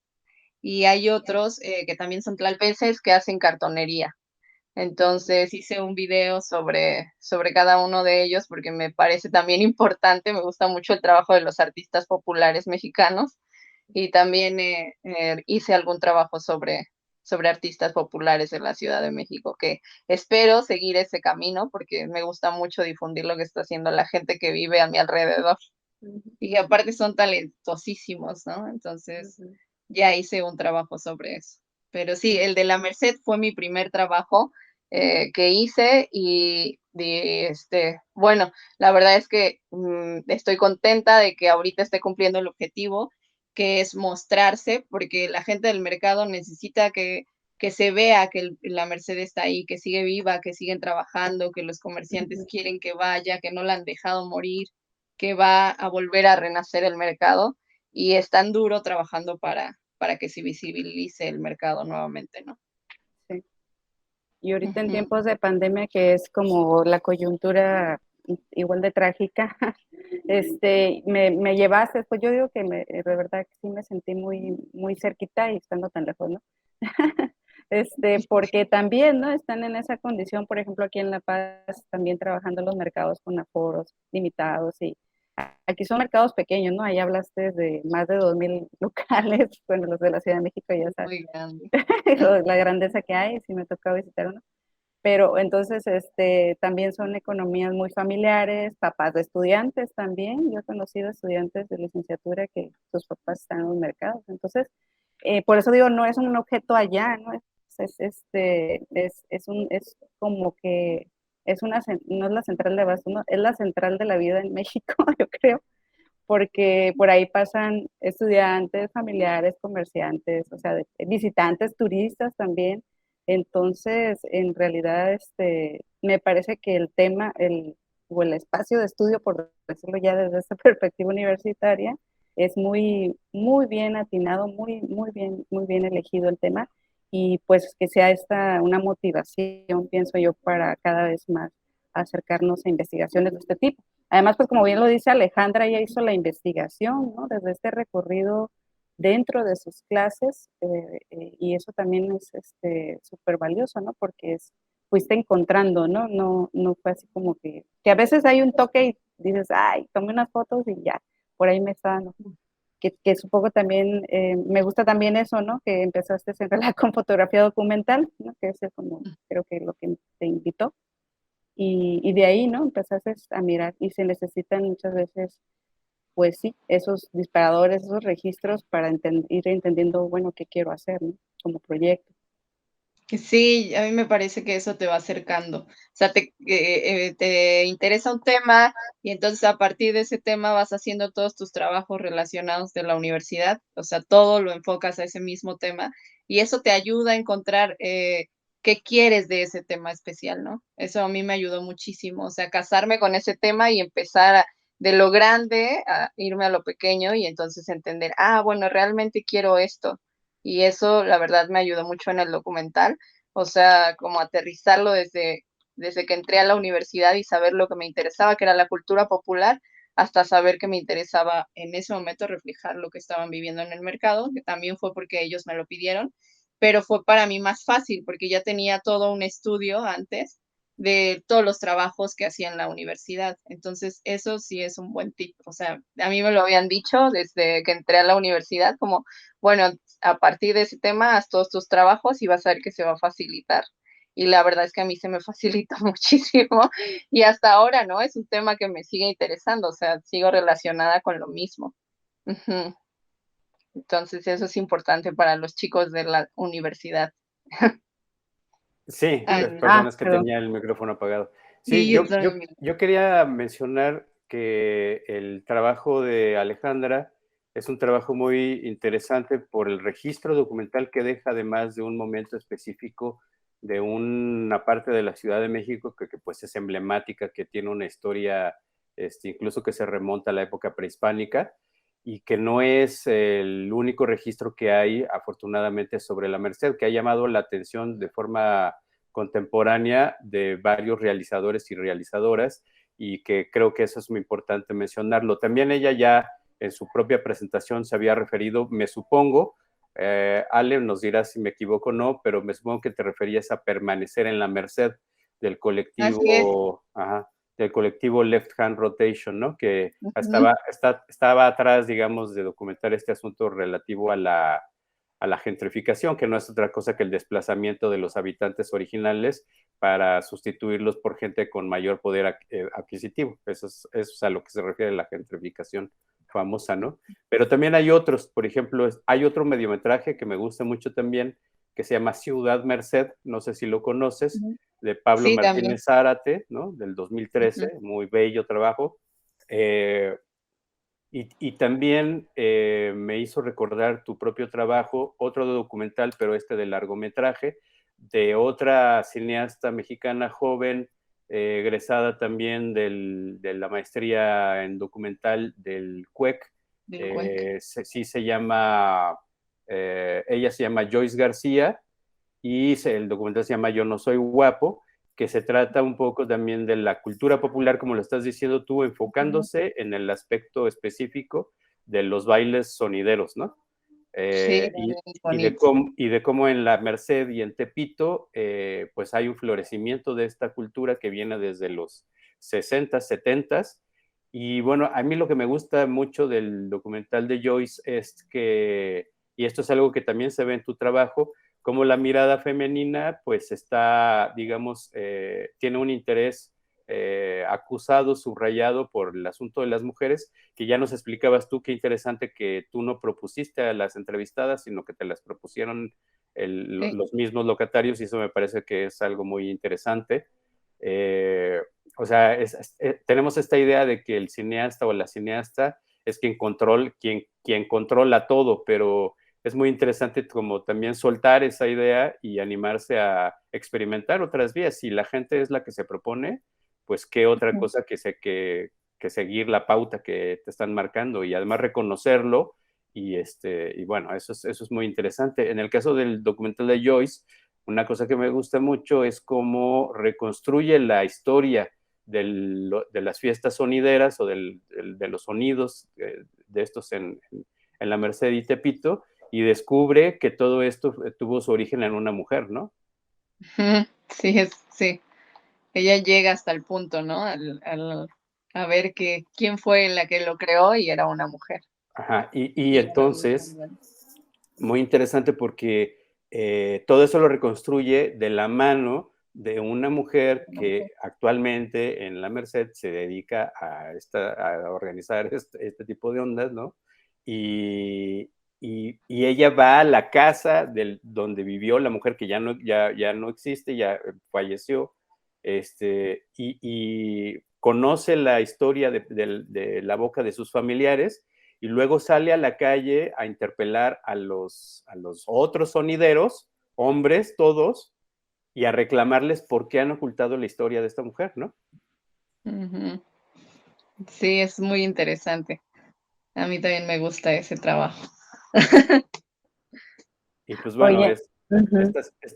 Speaker 3: y hay otros que también son tlalpenses que hacen cartonería. Entonces hice un video sobre cada uno de ellos porque me parece también importante, me gusta mucho el trabajo de los artistas populares mexicanos y también hice algún trabajo sobre artistas populares en la Ciudad de México, que espero seguir ese camino porque me gusta mucho difundir lo que está haciendo la gente que vive a mi alrededor. Y que aparte son talentosísimos, ¿no? Entonces ya hice un trabajo sobre eso. Pero sí, el de la Merced fue mi primer trabajo que hice y bueno, la verdad es que estoy contenta de que ahorita esté cumpliendo el objetivo, que es mostrarse, porque la gente del mercado necesita que se vea que la Merced está ahí, que sigue viva, que siguen trabajando, que los comerciantes quieren que vaya, que no la han dejado morir, que va a volver a renacer el mercado y es tan duro trabajando para que se visibilice el mercado nuevamente, ¿no?
Speaker 2: Sí. Y ahorita en tiempos de pandemia, que es como la coyuntura igual de trágica, me llevaste, pues yo digo que de verdad que sí me sentí muy, muy cerquita y estando tan lejos, ¿no? Porque también, ¿no? Están en esa condición, por ejemplo, aquí en La Paz, también trabajando en los mercados con aforos limitados y aquí son mercados pequeños, ¿no? Ahí hablaste de más de 2,000 locales, bueno, los de la Ciudad de México ya sabes,
Speaker 3: Muy grande.
Speaker 2: la grandeza que hay, si me toca visitar uno. Pero entonces, también son economías muy familiares, papás de estudiantes también. Yo he conocido estudiantes de licenciatura que sus papás están en los mercados. Entonces, por eso digo, no es un objeto allá, ¿no? Es como que no es la central de abasto, no, es la central de la vida en México, yo creo, porque por ahí pasan estudiantes, familiares, comerciantes, o sea, visitantes, turistas también. Entonces, en realidad, me parece que el tema, o el espacio de estudio, por decirlo ya desde esta perspectiva universitaria, es muy, muy bien atinado, muy bien elegido el tema, y pues que sea esta una motivación, pienso yo, para cada vez más acercarnos a investigaciones de este tipo. Además, pues como bien lo dice Alejandra, ella hizo la investigación, ¿no? Desde este recorrido dentro de sus clases, y eso también es súper valioso, ¿no? Porque fuiste encontrando, ¿no? No fue así como que a veces hay un toque y dices, ay, tomé unas fotos y ya, por ahí me está, ¿no? Que supongo también, me gusta también eso, ¿no? Que empezaste en realidad con fotografía documental, ¿no? Que es como, creo que lo que te invitó. Y de ahí, ¿no? Empezaste a mirar y se necesitan muchas veces, pues sí, esos disparadores, esos registros para ir entendiendo, bueno, qué quiero hacer, ¿no? Como proyecto.
Speaker 3: Sí, a mí me parece que eso te va acercando. O sea, te interesa un tema y entonces a partir de ese tema vas haciendo todos tus trabajos relacionados de la universidad. O sea, todo lo enfocas a ese mismo tema y eso te ayuda a encontrar qué quieres de ese tema especial, ¿no? Eso a mí me ayudó muchísimo. O sea, casarme con ese tema y empezar de lo grande a irme a lo pequeño y entonces entender, ah, bueno, realmente quiero esto. Y eso, la verdad, me ayudó mucho en el documental. O sea, como aterrizarlo desde que entré a la universidad y saber lo que me interesaba, que era la cultura popular, hasta saber que me interesaba en ese momento reflejar lo que estaban viviendo en el mercado, que también fue porque ellos me lo pidieron, pero fue para mí más fácil porque ya tenía todo un estudio antes de todos los trabajos que hacía en la universidad. Entonces, eso sí es un buen tip. O sea, a mí me lo habían dicho desde que entré a la universidad, como, bueno, a partir de ese tema, haz todos tus trabajos y vas a ver que se va a facilitar. Y la verdad es que a mí se me facilita muchísimo y hasta ahora, ¿no? Es un tema que me sigue interesando, o sea, sigo relacionada con lo mismo. Ujú. Entonces, eso es importante para los chicos de la universidad.
Speaker 4: Sí,
Speaker 3: Ay,
Speaker 4: personas que
Speaker 2: Perdón.
Speaker 4: tenían el micrófono apagado. Sí,
Speaker 3: sí,
Speaker 4: yo,
Speaker 3: yo
Speaker 4: yo,
Speaker 3: también.
Speaker 4: yo quería mencionar que el trabajo de Alejandra es un trabajo muy interesante por el registro documental que deja, además de un momento específico de una parte de la Ciudad de México que pues es emblemática, que tiene una historia incluso que se remonta a la época prehispánica y que no es el único registro que hay, afortunadamente, sobre la Merced, que ha llamado la atención de forma contemporánea de varios realizadores y realizadoras, y que creo que eso es muy importante mencionarlo. También ella ya en su propia presentación se había referido, me supongo, Ale nos dirá si me equivoco o no, pero me supongo que te referías a permanecer en la Merced del
Speaker 3: Así es.
Speaker 4: colectivo, ajá, del colectivo Left Hand Rotation, ¿no? Que
Speaker 3: Ujú.
Speaker 4: estaba atrás, digamos, de documentar este asunto relativo a la gentrificación, que no es otra cosa que el desplazamiento de los habitantes originales para sustituirlos por gente con mayor poder adquisitivo. Eso es a lo que se refiere la gentrificación famosa, ¿no? Pero también hay otros, por ejemplo, hay otro mediometraje que me gusta mucho también, que se llama Ciudad Merced, no sé si lo conoces,
Speaker 3: Ujú.
Speaker 4: de Pablo
Speaker 3: Sí, también.
Speaker 4: Martínez Zárate, ¿no? Del 2013,
Speaker 3: Ujú.
Speaker 4: muy bello trabajo. Y también me hizo recordar tu propio trabajo, otro documental, pero este de largometraje, de otra cineasta mexicana joven, egresada también de la maestría en documental del CUEC.
Speaker 3: Del cuenco.
Speaker 4: Sí se llama, ella se llama Joyce García y el documental se llama Yo no soy guapo, que se trata un poco también de la cultura popular, como lo estás diciendo tú,
Speaker 3: Ujú.
Speaker 4: enfocándose en el aspecto específico de los bailes sonideros, ¿no?
Speaker 3: Sí,
Speaker 4: Eh, y,
Speaker 3: también es bonito.
Speaker 4: y de cómo en la Merced y en Tepito, pues hay un florecimiento de esta cultura que viene desde los 60, 70. Y bueno, a mí lo que me gusta mucho del documental de Joyce es que, y esto es algo que también se ve en tu trabajo, como la mirada femenina pues está, digamos, tiene un interés acusado, subrayado por el asunto de las mujeres, que ya nos explicabas tú, qué interesante que tú no propusiste a las entrevistadas, sino que te las propusieron
Speaker 3: Sí.
Speaker 4: los mismos locatarios, y eso me parece que es algo muy interesante. Eh, o sea, tenemos esta idea de que el cineasta o la cineasta es quien controla todo, pero es muy interesante como también soltar esa idea y animarse a experimentar otras vías. Si la gente es la que se propone, pues qué otra cosa que seguir la pauta que te están marcando y además reconocerlo y bueno, eso es muy interesante. En el caso del documental de Joyce, una cosa que me gusta mucho es cómo reconstruye la historia de las fiestas sonideras o de los sonidos de estos en la Merced y Tepito, y descubre que todo esto tuvo su origen en una mujer, ¿no?
Speaker 3: Sí, sí. Ella llega hasta el punto, ¿no? A ver quién fue la que lo creó y era una mujer.
Speaker 4: Ajá, y entonces, muy interesante porque todo eso lo reconstruye de la mano de una mujer que actualmente en la Merced se dedica a organizar este tipo de ondas, ¿no? Y ella va a la casa donde vivió la mujer que ya no existe, ya falleció, y conoce la historia de la boca de sus familiares y luego sale a la calle a interpelar a los otros sonideros, hombres todos, y a reclamarles por qué han ocultado la historia de esta mujer, ¿no?
Speaker 3: Uh-huh. Sí, es muy interesante. A mí también me gusta ese trabajo.
Speaker 4: Y pues bueno,
Speaker 2: Oye,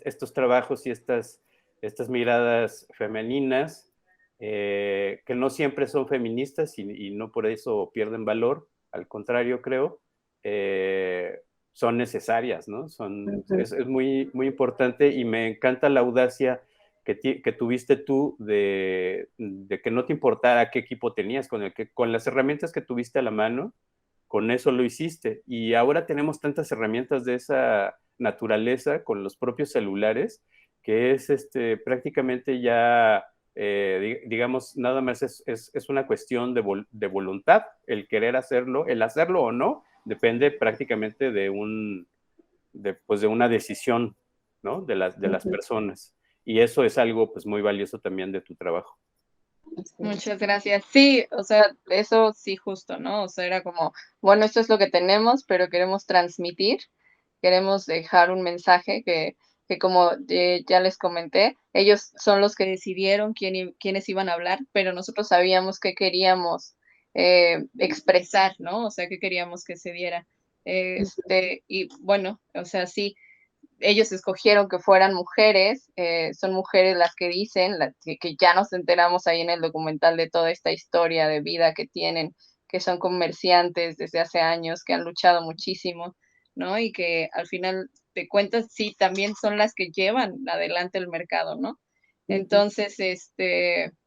Speaker 4: estos trabajos y estas miradas femeninas, que no siempre son feministas y no por eso pierden valor, al contrario, creo, son necesarias, ¿no? Es muy, muy importante y me encanta la audacia que tuviste tú de que no te importara qué equipo tenías, con las herramientas que tuviste a la mano, con eso lo hiciste. Y ahora tenemos tantas herramientas de esa naturaleza con los propios celulares, que es prácticamente ya, digamos, nada más es una cuestión de voluntad, el querer hacerlo, el hacerlo o no, depende prácticamente pues de una decisión, ¿no? De las personas. Y eso es algo pues muy valioso también de tu trabajo.
Speaker 3: Muchas gracias. Sí, o sea, eso sí justo, ¿no? O sea, era como, bueno, esto es lo que tenemos, pero queremos transmitir, queremos dejar un mensaje que como ya les comenté, ellos son los que decidieron quiénes iban a hablar, pero nosotros sabíamos qué queríamos expresar, ¿no? O sea, qué queríamos que se diera. Y bueno, o sea, sí, ellos escogieron que fueran mujeres, son mujeres las que dicen, que ya nos enteramos ahí en el documental de toda esta historia de vida que tienen, que son comerciantes desde hace años, que han luchado muchísimo, ¿no? Y que al final de cuentas sí, también son las que llevan adelante el mercado, ¿no? Entonces,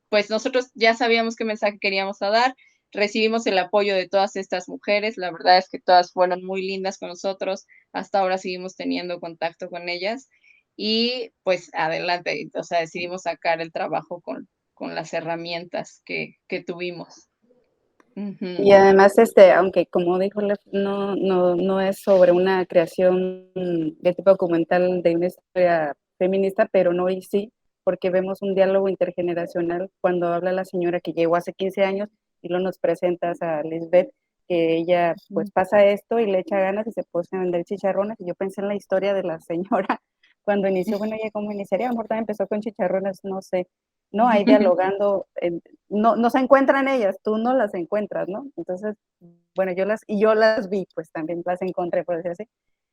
Speaker 3: pues nosotros ya sabíamos qué mensaje queríamos dar, recibimos el apoyo de todas estas mujeres, la verdad es que todas fueron muy lindas con nosotros, hasta ahora seguimos teniendo contacto con ellas y pues adelante, o sea, decidimos sacar el trabajo con las herramientas que tuvimos.
Speaker 2: Y además, aunque como dijo, no es sobre una creación de tipo documental de una historia feminista, pero no y sí, porque vemos un diálogo intergeneracional cuando habla la señora que llegó hace 15 años y luego nos presentas a Lisbeth, que ella pues pasa esto y le echa ganas y se pone a vender chicharrones, y yo pensé en la historia de la señora cuando inició, bueno, ella como iniciaría, a lo mejor también empezó con chicharrones, no sé, ¿no? Ahí dialogando, no se encuentran ellas, tú no las encuentras, ¿no? Entonces, bueno, yo las vi, pues también las encontré, por decir así.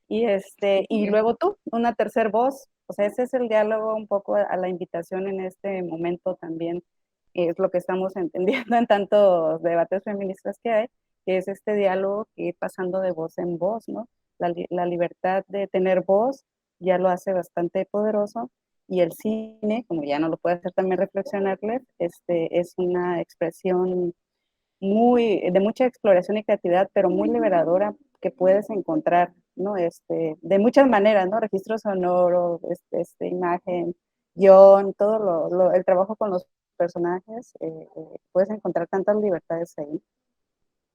Speaker 2: Y luego tú, una tercer voz, o sea, ese es el diálogo un poco a la invitación en este momento también, es lo que estamos entendiendo en tantos debates feministas que hay, que es este diálogo que ir pasando de voz en voz, ¿no? La libertad de tener voz ya lo hace bastante poderoso, y el cine, como ya no lo puede hacer también reflexionarles, es una expresión de mucha exploración y creatividad, pero muy liberadora, que puedes encontrar, ¿no? De muchas maneras, ¿no? Registro sonoro, imagen, guión, el trabajo con los personajes, puedes encontrar tantas libertades ahí.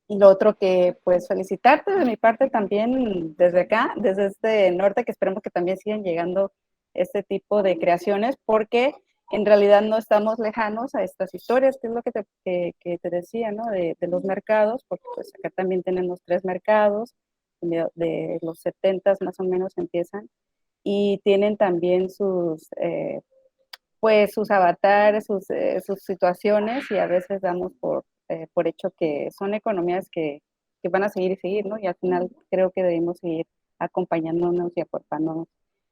Speaker 2: Y lo otro que, pues, felicitarte de mi parte también desde acá, desde este norte, que esperemos que también sigan llegando este tipo de creaciones, porque en realidad no estamos lejanos a estas historias, que es lo que te decía, ¿no? De los mercados, porque pues acá también tenemos 3 mercados, de los 70 más o menos empiezan, y tienen también sus pues sus avatares, sus situaciones, y a veces damos por hecho que son economías que van a seguir y seguir, ¿no? Y al final creo que debemos seguir acompañándonos y aportándonos.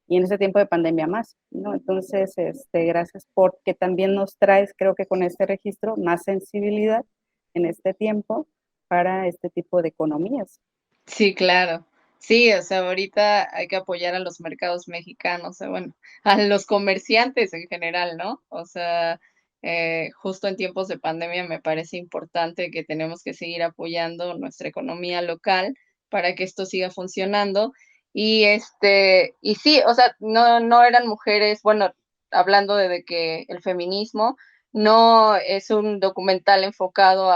Speaker 2: Y en este tiempo de pandemia más, ¿no? Entonces, gracias porque también nos traes, creo que con este registro, más sensibilidad en este tiempo para este tipo de economías.
Speaker 3: Sí, claro. Sí, o sea, ahorita hay que apoyar a los mercados mexicanos, bueno, a los comerciantes en general, ¿no? O sea, justo en tiempos de pandemia me parece importante que tenemos que seguir apoyando nuestra economía local para que esto siga funcionando. Y sí, o sea, no eran mujeres, bueno, hablando de que el feminismo no es un documental enfocado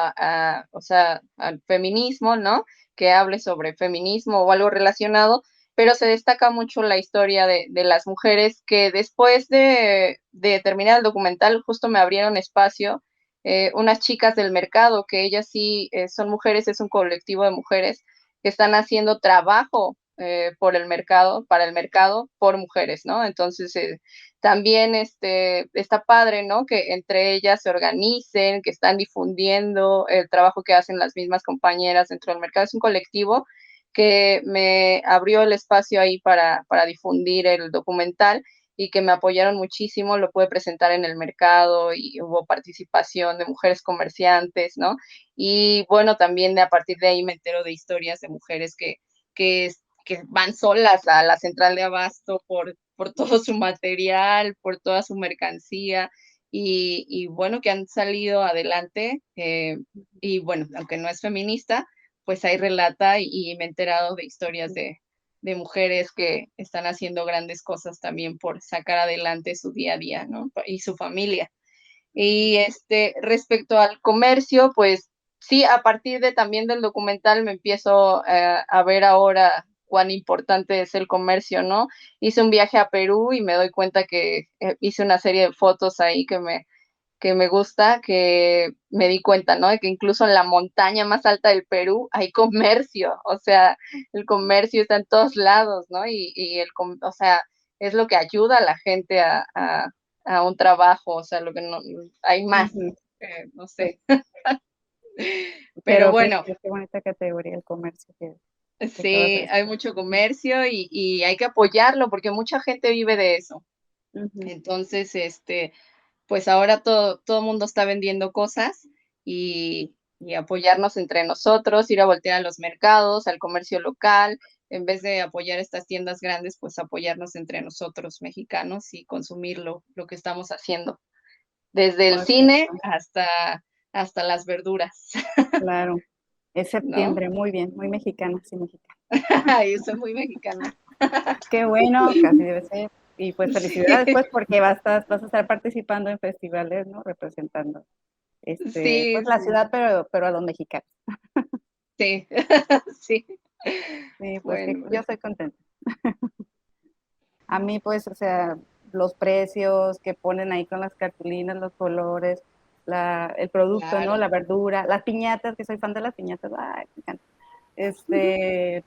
Speaker 3: o sea, al feminismo, ¿no? Que hable sobre feminismo o algo relacionado, pero se destaca mucho la historia de las mujeres que después de terminar el documental justo me abrieron espacio unas chicas del mercado, que ellas sí son mujeres, es un colectivo de mujeres que están haciendo trabajo por el mercado, para el mercado, por mujeres, ¿no? Entonces, también está padre, ¿no? Que entre ellas se organicen, que están difundiendo el trabajo que hacen las mismas compañeras dentro del mercado. Es un colectivo que me abrió el espacio ahí para difundir el documental y que me apoyaron muchísimo, lo pude presentar en el mercado y hubo participación de mujeres comerciantes, ¿no? Y bueno, también a partir de ahí me entero de historias de mujeres que, que van solas a la central de abasto por todo su material, por toda su mercancía y bueno, que han salido adelante y bueno, aunque no es feminista, pues ahí relata y me he enterado de historias de mujeres que están haciendo grandes cosas también por sacar adelante su día a día, ¿no? Y su familia. Y respecto al comercio, pues sí, a partir de también del documental me empiezo a ver ahora cuán importante es el comercio, ¿no? Hice un viaje a Perú y me doy cuenta que hice una serie de fotos ahí que me gusta, que me di cuenta, ¿no? De que incluso en la montaña más alta del Perú hay comercio, o sea, el comercio está en todos lados, ¿no? O sea, es lo que ayuda a la gente a un trabajo, o sea, lo que no, hay más, no sé. Pero
Speaker 2: Pero
Speaker 3: bueno,
Speaker 2: qué bonita categoría el comercio que acabas de
Speaker 3: sí, hay
Speaker 2: decir.
Speaker 3: mucho comercio y hay que apoyarlo porque mucha gente vive de eso. Entonces, pues ahora todo el mundo está vendiendo cosas y apoyarnos entre nosotros, ir a voltear a los mercados, al comercio local, en vez de apoyar estas tiendas grandes, pues apoyarnos entre nosotros mexicanos y consumir lo que estamos haciendo, desde el cine
Speaker 2: Correcto,
Speaker 3: hasta las verduras,
Speaker 2: claro. Es
Speaker 3: ¿no?
Speaker 2: septiembre, muy bien, muy mexicana, sí, mexicana.
Speaker 3: Yo soy muy mexicana.
Speaker 2: Qué bueno, casi debe ser. Y pues felicidades,
Speaker 3: Sí,
Speaker 2: pues, porque vas a estar participando en festivales, ¿no? Representando,
Speaker 3: sí,
Speaker 2: pues la
Speaker 3: sí,
Speaker 2: ciudad, pero a los mexicanos.
Speaker 3: sí, sí.
Speaker 2: Sí, pues que
Speaker 3: Bueno,
Speaker 2: yo
Speaker 3: pues
Speaker 2: estoy contenta. A mí, pues, o sea, los precios que ponen ahí con las cartulinas, los colores, el producto, ¿no?
Speaker 3: claro.
Speaker 2: La verdura, las piñatas, que soy fan de las piñatas, ay, me encanta.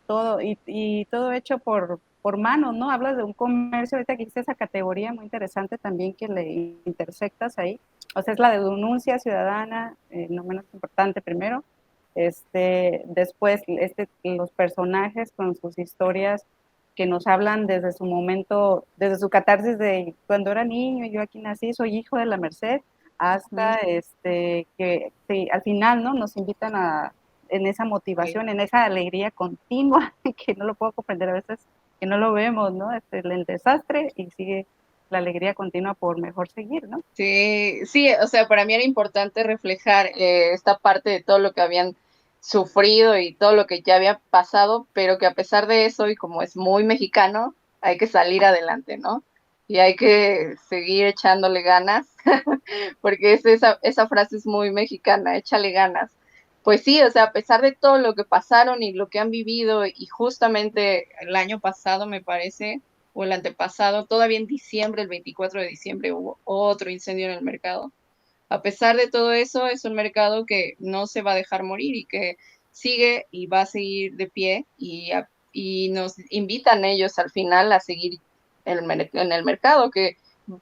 Speaker 2: Todo, y todo hecho por manos, ¿no? Hablas de un comercio, ahorita que hiciste esa categoría muy interesante también que le intersectas ahí. O sea, es la de denuncia ciudadana, no menos importante primero. Después, los personajes con sus historias que nos hablan desde su momento, desde su catarsis de cuando era niño, yo aquí nací, soy hijo de la Merced, hasta que sí, al final, ¿no? Nos invitan en esa
Speaker 3: Sí.
Speaker 2: motivación, en esa alegría continua, que no lo puedo comprender a veces, que no lo vemos, ¿no? El desastre y sigue la alegría continua por mejor seguir, ¿no?
Speaker 3: Sí, sí, o sea, para mí era importante reflejar esta parte de todo lo que habían sufrido y todo lo que ya había pasado, pero que a pesar de eso, y como es muy mexicano, hay que salir adelante, ¿no? Y hay que seguir echándole ganas, porque esa frase es muy mexicana, échale ganas. Pues sí, o sea, a pesar de todo lo que pasaron y lo que han vivido, y justamente el año pasado, me parece, o el antepasado, todavía en diciembre, el 24 de diciembre, hubo otro incendio en el mercado. A pesar de todo eso, es un mercado que no se va a dejar morir y que sigue y va a seguir de pie y nos invitan ellos al final a seguir en el mercado, que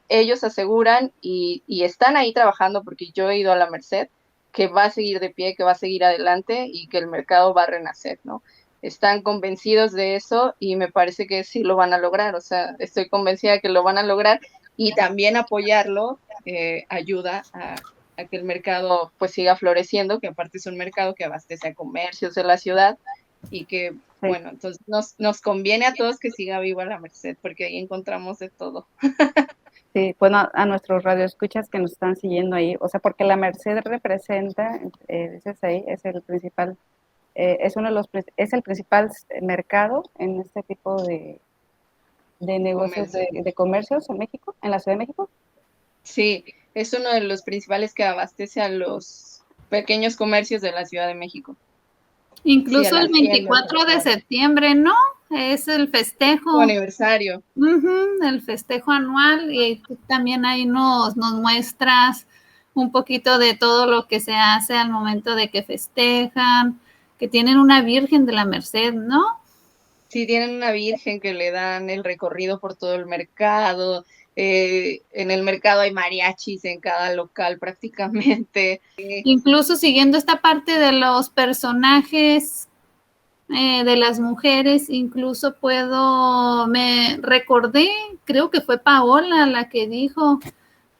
Speaker 3: ellos aseguran y están ahí trabajando, porque yo he ido a la Merced, que va a seguir de pie, que va a seguir adelante y que el mercado va a renacer, ¿no? Están convencidos de eso y me parece que sí lo van a lograr, o sea, estoy convencida de que lo van a lograr, y también apoyarlo ayuda a que el mercado pues siga floreciendo, que aparte es un mercado que abastece a comercios de la ciudad y que, bueno, entonces nos conviene a todos que siga viva la Merced, porque ahí encontramos de todo.
Speaker 2: Sí, bueno, a nuestros radioescuchas que nos están siguiendo ahí, o sea, porque la Merced representa, dices ahí, es el principal, es el principal mercado en este tipo de negocios de comercios en México, en la Ciudad de México.
Speaker 3: Sí, es uno de los principales que abastece a los pequeños comercios de la Ciudad de México.
Speaker 1: Incluso sí, el 24 de septiembre, ¿no? Es el festejo.
Speaker 3: Su aniversario.
Speaker 1: El festejo anual, y tú también ahí nos muestras un poquito de todo lo que se hace al momento de que festejan, que tienen una Virgen de la Merced, ¿no?
Speaker 3: Sí, tienen una Virgen que le dan el recorrido por todo el mercado. En el mercado hay mariachis en cada local prácticamente.
Speaker 1: Incluso siguiendo esta parte de los personajes de las mujeres, incluso me recordé, creo que fue Paola la que dijo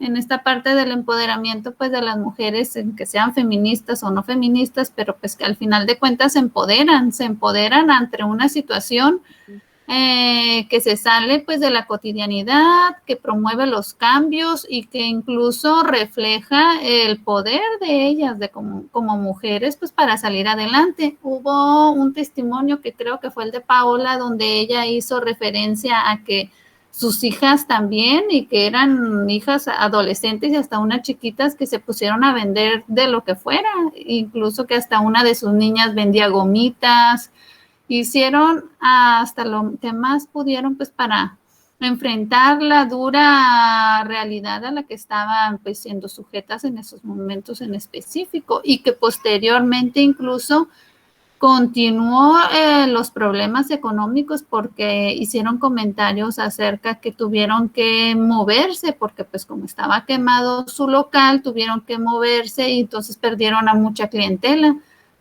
Speaker 1: en esta parte del empoderamiento pues de las mujeres, en que sean feministas o no feministas, pero pues que al final de cuentas se empoderan ante una situación que se sale pues de la cotidianidad, que promueve los cambios y que incluso refleja el poder de ellas como mujeres pues para salir adelante. Hubo un testimonio que creo que fue el de Paola, donde ella hizo referencia a que sus hijas también, y que eran hijas adolescentes y hasta unas chiquitas que se pusieron a vender de lo que fuera, incluso que hasta una de sus niñas vendía gomitas. Hicieron hasta lo que más pudieron pues para enfrentar la dura realidad a la que estaban pues siendo sujetas en esos momentos en específico, y que posteriormente incluso continuó los problemas económicos, porque hicieron comentarios acerca que tuvieron que moverse, porque pues como estaba quemado su local, tuvieron que moverse y entonces perdieron a mucha clientela,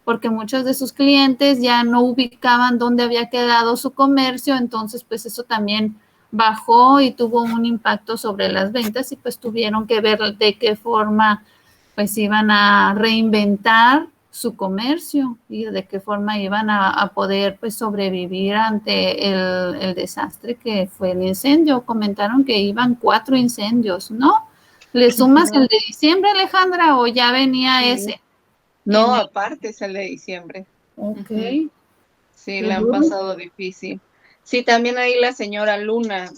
Speaker 1: porque muchos de sus clientes ya no ubicaban dónde había quedado su comercio. Entonces pues eso también bajó y tuvo un impacto sobre las ventas, y pues tuvieron que ver de qué forma pues iban a reinventar su comercio y de qué forma iban a poder pues sobrevivir ante el desastre que fue el incendio. Comentaron que iban 4 incendios, ¿no? ¿Le sumas el de diciembre, Alejandra, o ya venía ese?
Speaker 3: No, aparte es el de diciembre.
Speaker 1: Ok.
Speaker 3: Sí, le han pasado difícil. Sí, también ahí la señora Luna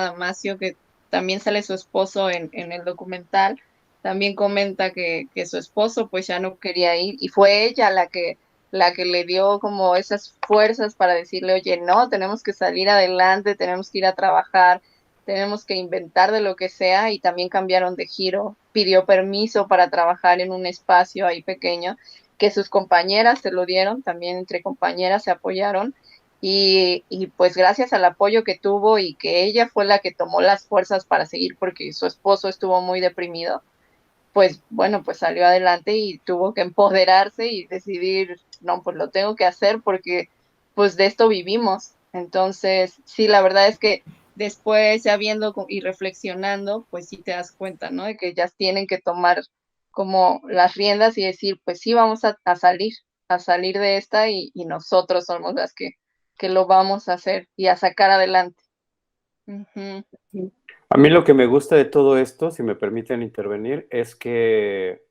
Speaker 3: Damasio, que también sale su esposo en el documental, también comenta que su esposo pues ya no quería ir, y fue ella la que le dio como esas fuerzas para decirle, oye, no, tenemos que salir adelante, tenemos que ir a trabajar, tenemos que inventar de lo que sea, y también cambiaron de giro. Pidió permiso para trabajar en un espacio ahí pequeño, que sus compañeras se lo dieron, también entre compañeras se apoyaron, y pues gracias al apoyo que tuvo y que ella fue la que tomó las fuerzas para seguir, porque su esposo estuvo muy deprimido, pues bueno, pues salió adelante y tuvo que empoderarse y decidir, no, pues lo tengo que hacer porque pues de esto vivimos. Entonces, sí, la verdad es que después ya viendo y reflexionando, pues sí te das cuenta, ¿no? De que ya tienen que tomar como las riendas y decir, pues sí, vamos a salir de esta, y nosotros somos las que lo vamos a hacer y a sacar adelante.
Speaker 4: A mí lo que me gusta de todo esto, si me permiten intervenir, es que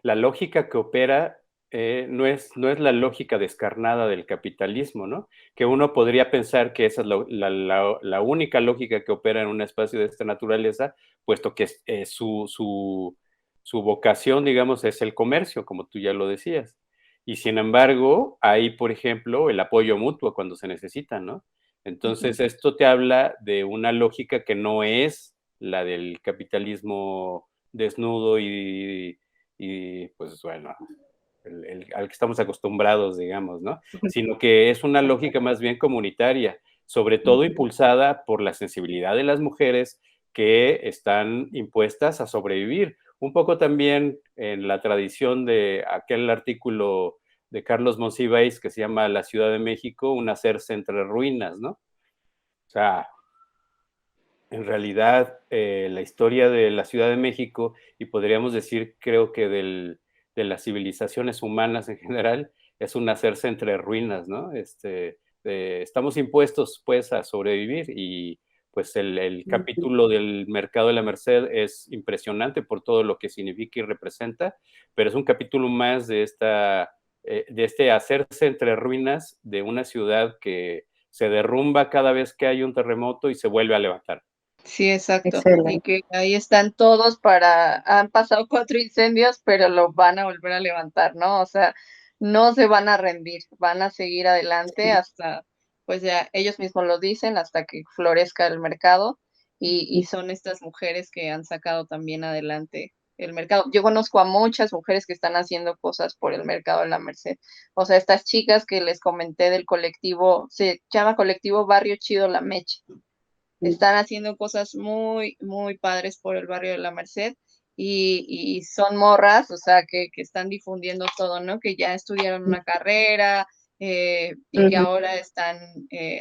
Speaker 4: la lógica que opera no es la lógica descarnada del capitalismo, ¿no? Que uno podría pensar que esa es la única lógica que opera en un espacio de esta naturaleza, puesto que su vocación, digamos, es el comercio, como tú ya lo decías. Y sin embargo, hay, por ejemplo, el apoyo mutuo cuando se necesita, ¿no? Entonces, esto te habla de una lógica que no es la del capitalismo desnudo y pues bueno, al que estamos acostumbrados, digamos, ¿no? Sino que es una lógica más bien comunitaria, sobre todo impulsada por la sensibilidad de las mujeres, que están impuestas a sobrevivir. Un poco también en la tradición de aquel artículo de Carlos Monsiváis que se llama La Ciudad de México, un hacerse entre ruinas, ¿no? O sea, en realidad la historia de la Ciudad de México, y podríamos decir, creo que de las civilizaciones humanas en general, es un hacerse entre ruinas, ¿no? Estamos impuestos, pues, a sobrevivir, y pues el capítulo del mercado de la Merced es impresionante por todo lo que significa y representa, pero es un capítulo más de este hacerse entre ruinas de una ciudad que se derrumba cada vez que hay un terremoto y se vuelve a levantar.
Speaker 3: Sí, exacto.
Speaker 2: Excelente.
Speaker 3: Y que ahí están todos han pasado 4 incendios, pero lo van a volver a levantar, ¿no? O sea, no se van a rendir, van a seguir adelante hasta, pues ya ellos mismos lo dicen, hasta que florezca el mercado. Y son estas mujeres que han sacado también adelante el mercado. Yo conozco a muchas mujeres que están haciendo cosas por el mercado de la Merced. O sea, estas chicas que les comenté del colectivo, se llama Colectivo Barrio Chido La Meche. Están haciendo cosas muy, muy padres por el barrio de la Merced y son morras, o sea, que están difundiendo todo, ¿no? Que ya estudiaron una carrera y que ahora están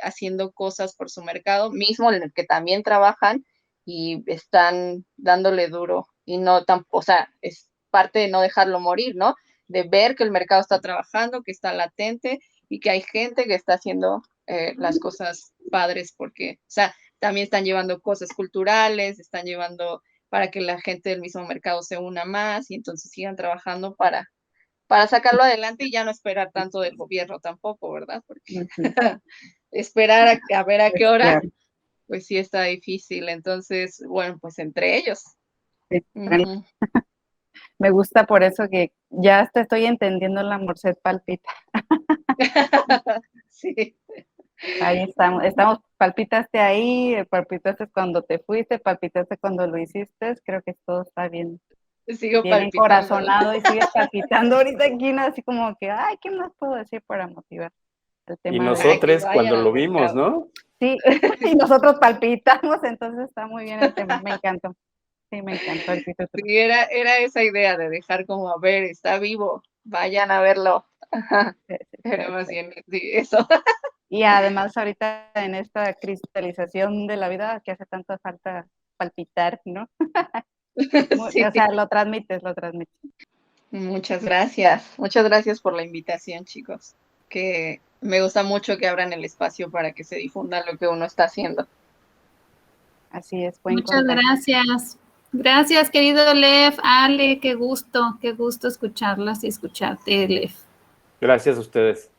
Speaker 3: haciendo cosas por su mercado, mismo en el que también trabajan y están dándole duro y no tampoco, o sea, es parte de no dejarlo morir, ¿no? De ver que el mercado está trabajando, que está latente y que hay gente que está haciendo las cosas padres porque, o sea, también están llevando cosas culturales, están llevando para que la gente del mismo mercado se una más y entonces sigan trabajando para sacarlo adelante y ya no esperar tanto del gobierno tampoco, ¿verdad? Porque esperar a ver a qué hora,
Speaker 2: Claro.
Speaker 3: pues sí está difícil. Entonces, bueno, pues entre ellos.
Speaker 2: Sí.
Speaker 3: Ujú.
Speaker 2: Me gusta por eso que ya te estoy entendiendo la Merced palpita.
Speaker 3: Sí.
Speaker 2: Ahí estamos, palpitaste ahí, palpitaste cuando te fuiste, palpitaste cuando lo hiciste, creo que todo está bien,
Speaker 3: Sigo
Speaker 2: bien
Speaker 3: palpitando.
Speaker 2: encorazonado y sigues palpitando ahorita aquí, ¿no? Así como que, ay, ¿qué más puedo decir para motivar el
Speaker 4: Y
Speaker 2: tema de...
Speaker 3: Para que
Speaker 4: nosotros
Speaker 3: vayan
Speaker 4: cuando
Speaker 3: al
Speaker 4: lo vimos,
Speaker 3: mercado.
Speaker 4: ¿no?
Speaker 2: Sí, y nosotros palpitamos, entonces está muy bien el tema, me encantó. Sí, me encantó el título.
Speaker 3: Sí, era esa idea de dejar como, a ver, está vivo, vayan a verlo. Era más bien, sí, eso.
Speaker 2: Y además ahorita en esta cristalización de la vida que hace tanta falta palpitar, ¿no?
Speaker 3: Sí.
Speaker 2: O sea, lo transmites, lo transmites.
Speaker 3: Muchas gracias. Muchas gracias por la invitación, chicos. Que me gusta mucho que abran el espacio para que se difunda lo que uno está haciendo.
Speaker 2: Así es, buen
Speaker 1: Muchas
Speaker 2: contacto.
Speaker 1: gracias. Gracias, querido Lev. Ale, qué gusto escucharlas y escucharte, Lev.
Speaker 4: Gracias a ustedes.